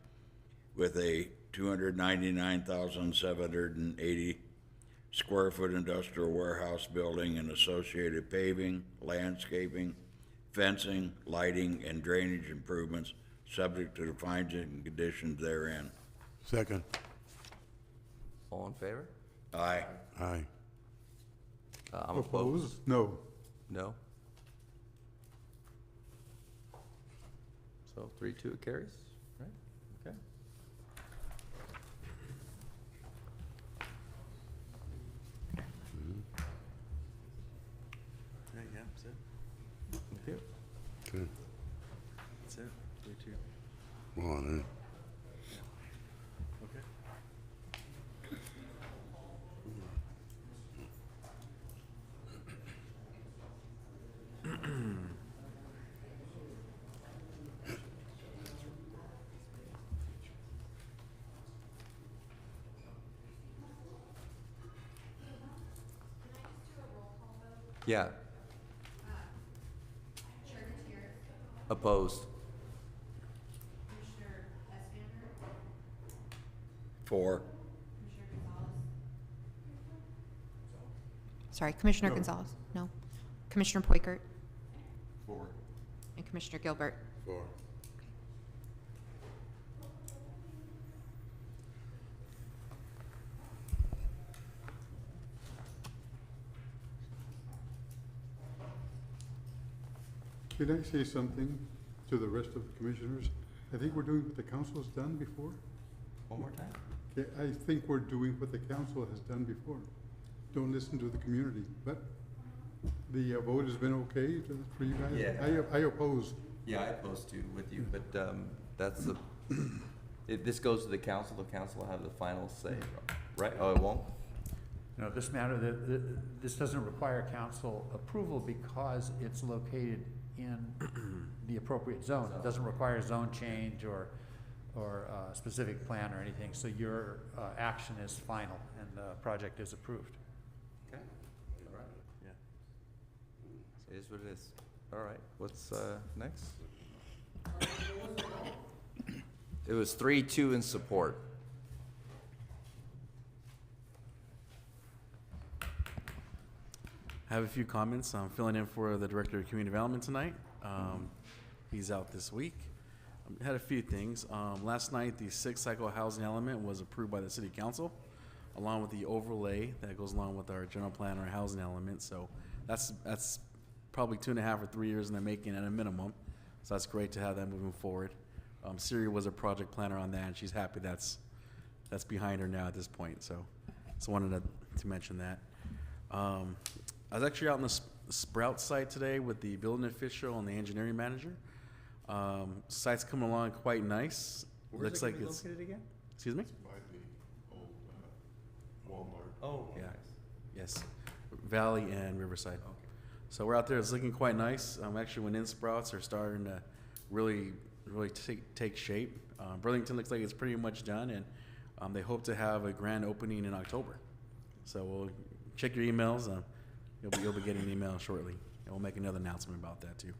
with a 299,780 square foot industrial warehouse building and associated paving, landscaping, fencing, lighting, and drainage improvements, subject to the findings and conditions therein. Second. All in favor? Aye. Aye. I'm opposed. No. No? So 3-2, it carries, right? Okay. Yeah, that's it. Thank you. Okay. That's it. 3-2. Well, then. Okay. Yeah. Opposed. Four. Sorry, Commissioner No. Gonzalez? No. Commissioner Poikert? Four. And Commissioner Gilbert? Four. Can I say something to the rest of the commissioners? I think we're doing what the council's done before. One more time. Okay, I think we're doing what the council has done before. Don't listen to the community, but the vote has been okay for you guys? Yeah. I oppose. Yeah, I oppose too with you, but that's the, this goes to the council will have the final say, right? Oh, it won't? No, this matter, this doesn't require council approval because it's located in the appropriate zone. It doesn't require zone change or a specific plan or anything, so your action is final and the project is approved. Okay, all right. Yeah. It is what it is. All right, what's next? It was 3-2 in support. I have a few comments. I'm filling in for the Director of Community Development tonight. He's out this week. Had a few things. Last night, the 6th cycle housing element was approved by the City Council, along with the overlay that goes along with our general plan, our housing element. So that's probably 2.5 or 3 years in the making at a minimum. So that's great to have that moving forward. Siri was a project planner on that, and she's happy that's behind her now at this point. So wanted to mention that. I was actually out on the Sprout site today with the building official and the engineering manager. Site's coming along quite nice. Looks like it's located again? Excuse me? By the old Walmart. Oh, Yeah. nice. Yes. Valley and Riverside. Okay. So we're out there. It's looking quite nice. Actually, when in sprouts are starting to really take shape. Burlington looks like it's pretty much done, and they hope to have a grand opening in October. So we'll check your emails. You'll be getting an email shortly, and we'll make another announcement about that too.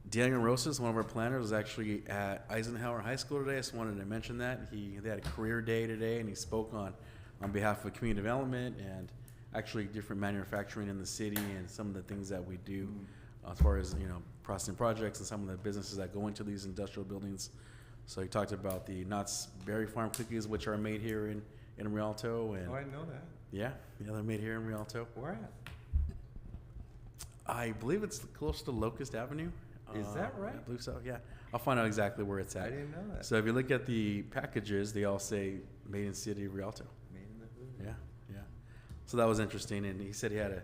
Daniel Rosas, one of our planners, was actually at Eisenhower High School today. I just wanted to mention that. They had a career day today, and he spoke on behalf of community development and actually different manufacturing in the city and some of the things that we do as far as, processing projects and some of the businesses that go into these industrial buildings. So he talked about the Knott's Berry Farm cookies, which are made here in Rialto. And Oh, I didn't know that. yeah, they're made here in Rialto. Where at? I believe it's close to Locust Avenue. Is that right? I believe so, yeah. I'll find out exactly where it's at. I didn't know that. So if you look at the packages, they all say Made in City of Rialto. Made in the hood. Yeah. So that was interesting, and he said he had a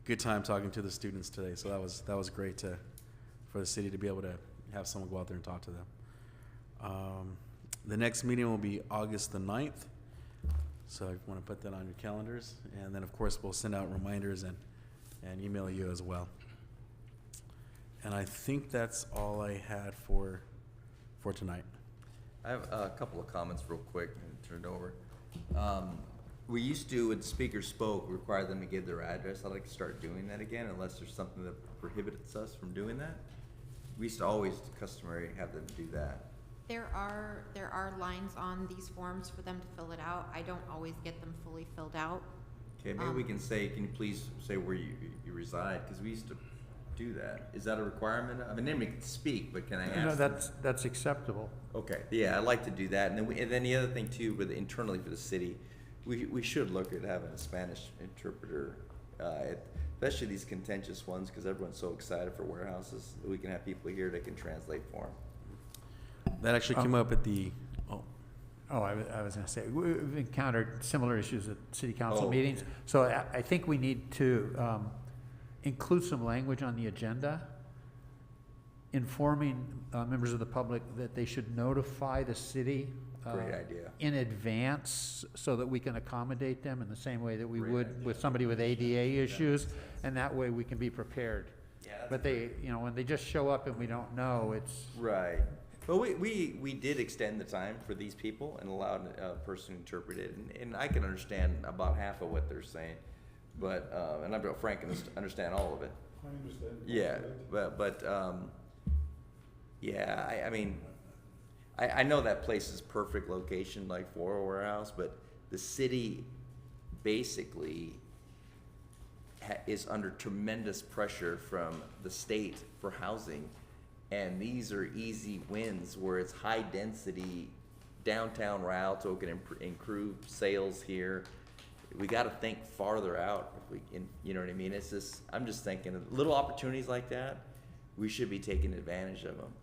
good time talking to the students today. So that was great for the city to be able to have someone go out there and talk to them. The next meeting will be August the 9th. So if you want to put that on your calendars, and then of course we'll send out reminders and email you as well. And I think that's all I had for tonight. I have a couple of comments real quick and turn it over. We used to, when speakers spoke, require them to give their address. I'd like to start doing that again unless there's something that prohibits us from doing that. We used to always customary have them do that. There are lines on these forms for them to fill it out. I don't always get them fully filled out. Okay, maybe we can say, can you please say where you reside? Because we used to do that. Is that a requirement? I mean, anybody can speak, but can I ask? No, that's acceptable. Okay, yeah, I'd like to do that. And then the other thing too, internally for the city, we should look at having a Spanish interpreter, especially these contentious ones, because everyone's so excited for warehouses. We can have people here that can translate for them. That actually came up at the, I was going to say, we've encountered similar issues at city council Oh, meetings. yeah. So I think we need to include some language on the agenda informing members of the public that they should notify the city Great idea. in advance so that we can accommodate them in the same way that we Great would idea. with somebody with ADA issues, and that way we can be prepared. Yeah, that's But they, when they just show up and we don't know, it's, Right. But we did extend the time for these people and allowed a person to interpret it, and I can understand about half of what they're saying, but and I'm frank and understand all of it. I understand. Yeah, but yeah, I mean, I know that place is perfect location, like for a warehouse, but the city basically is under tremendous pressure from the state for housing. And these are easy wins where it's high density. Downtown Rialto can improve sales here. We got to think farther out. If we, you know what I mean? It's just, I'm just thinking of little opportunities like that. We should be taking advantage of them.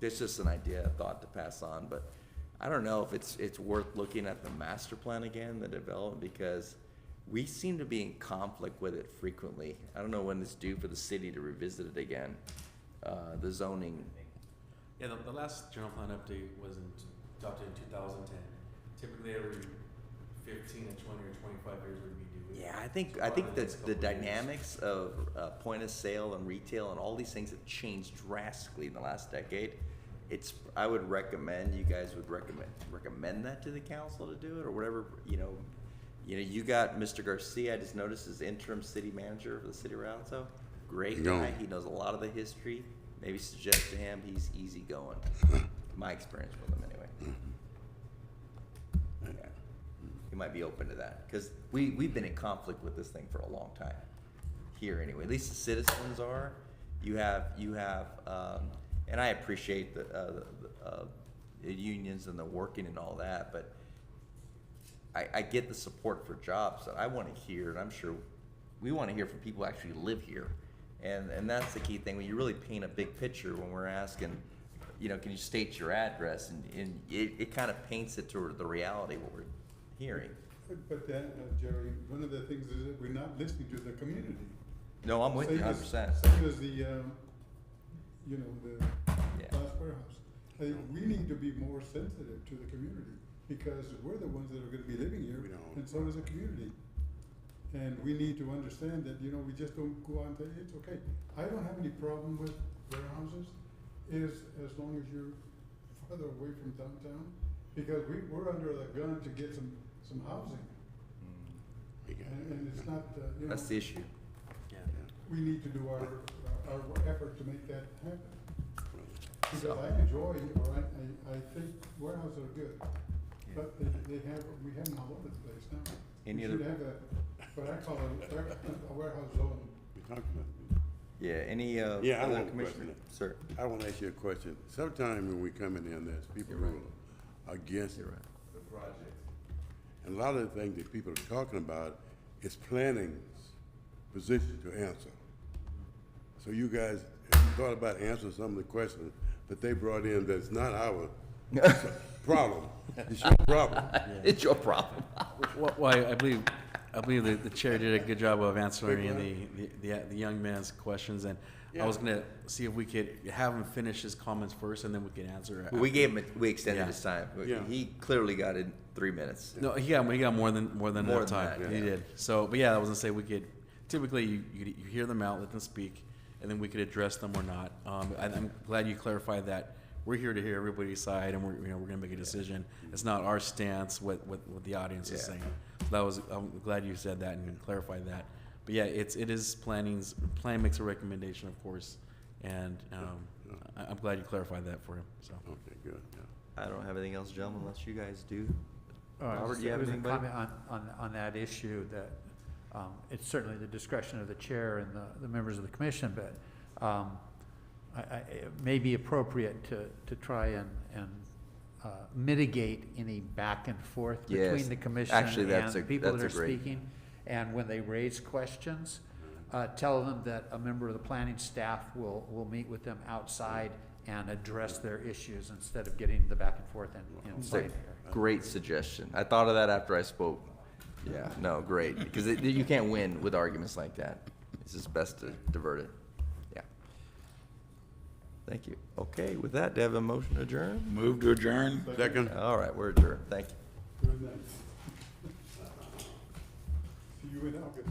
This is just an idea, a thought to pass on, but I don't know if it's worth looking at the master plan again, the development, because we seem to be in conflict with it frequently. I don't know when it's due for the city to revisit it again, the zoning. Yeah, the last general plan update was adopted in 2010. Typically every 15 and 20 or 25 years would be due. Yeah, I think that the dynamics of point of sale and retail and all these things have changed drastically in the last decade. I would recommend, you guys would recommend that to the council to do it, or whatever, you got Mr. Garcia, I just noticed, as interim city manager for the city of Rialto. Great guy, he knows a lot of the history. Maybe suggest to him, he's easygoing. My experience with him anyway. Yeah. He might be open to that, because we've been in conflict with this thing for a long time. Here anyway, at least the citizens are. You have, and I appreciate the unions and the working and all that, but I get the support for jobs that I want to hear, and I'm sure we want to hear from people who actually live here. And that's the key thing, when you really paint a big picture, when we're asking, can you state your address, and it kind of paints it to the reality, what we're hearing. But then, Jerry, one of the things is that we're not listening to the community. No, I'm with you 100%. Same as the, the glass warehouse. I think we need to be more sensitive to the community, because we're the ones that are gonna be living here, and so is the community. And we need to understand that, we just don't go on to, it's okay. I don't have any problem with warehouses, as long as you're further away from downtown, because we're under the gun to get some housing. And it's not, That's the issue. we need to do our effort to make that happen. Because I enjoy, or I think warehouses are good, but we have them all over the place now. We should have what I call a warehouse zone. Yeah, any, Yeah, I other want a commissioner? question. Sir. I want to ask you a question. Sometime when we come in here, there's people who are against the project. And a lot of the things that people are talking about is planning's position to answer. So you guys have thought about answering some of the questions that they brought in that's not our problem. It's your problem. It's your problem. Well, I believe the chair did a good job of answering the young man's questions, and I was gonna see if we could have him finish his comments first, and then we can answer. We extended his time. He clearly got in 3 minutes. No, he got more than enough time. That, He did. So, but yeah, I was gonna say we could. Typically, you hear them out, let them speak, and then we could address them or not. I'm glad you clarified that. We're here to hear everybody's side, and we're gonna make a decision. It's not our stance what the audience is saying. So I'm glad you said that and clarified that. But yeah, it is plan makes a recommendation, of course, and I'm glad you clarified that for him. So okay, good. I don't have anything else, gentlemen, unless you guys do. Robert, do you have anything? Comment on that issue, that it's certainly the discretion of the chair and the members of the commission, but it may be appropriate to try and mitigate any back and forth between the commission and the people that are speaking. And when they raise questions, tell them that a member of the planning staff will meet with them outside and address their issues instead of getting the back and forth inside here. Great suggestion. I thought of that after I spoke. Yeah, no, great, because you can't win with arguments like that. It's just best to divert it. Yeah. Thank you. Okay, with that, do you have a motion to adjourn? Move to adjourn. Second. All right, we're adjourned. Thank you. Good night. See you in August.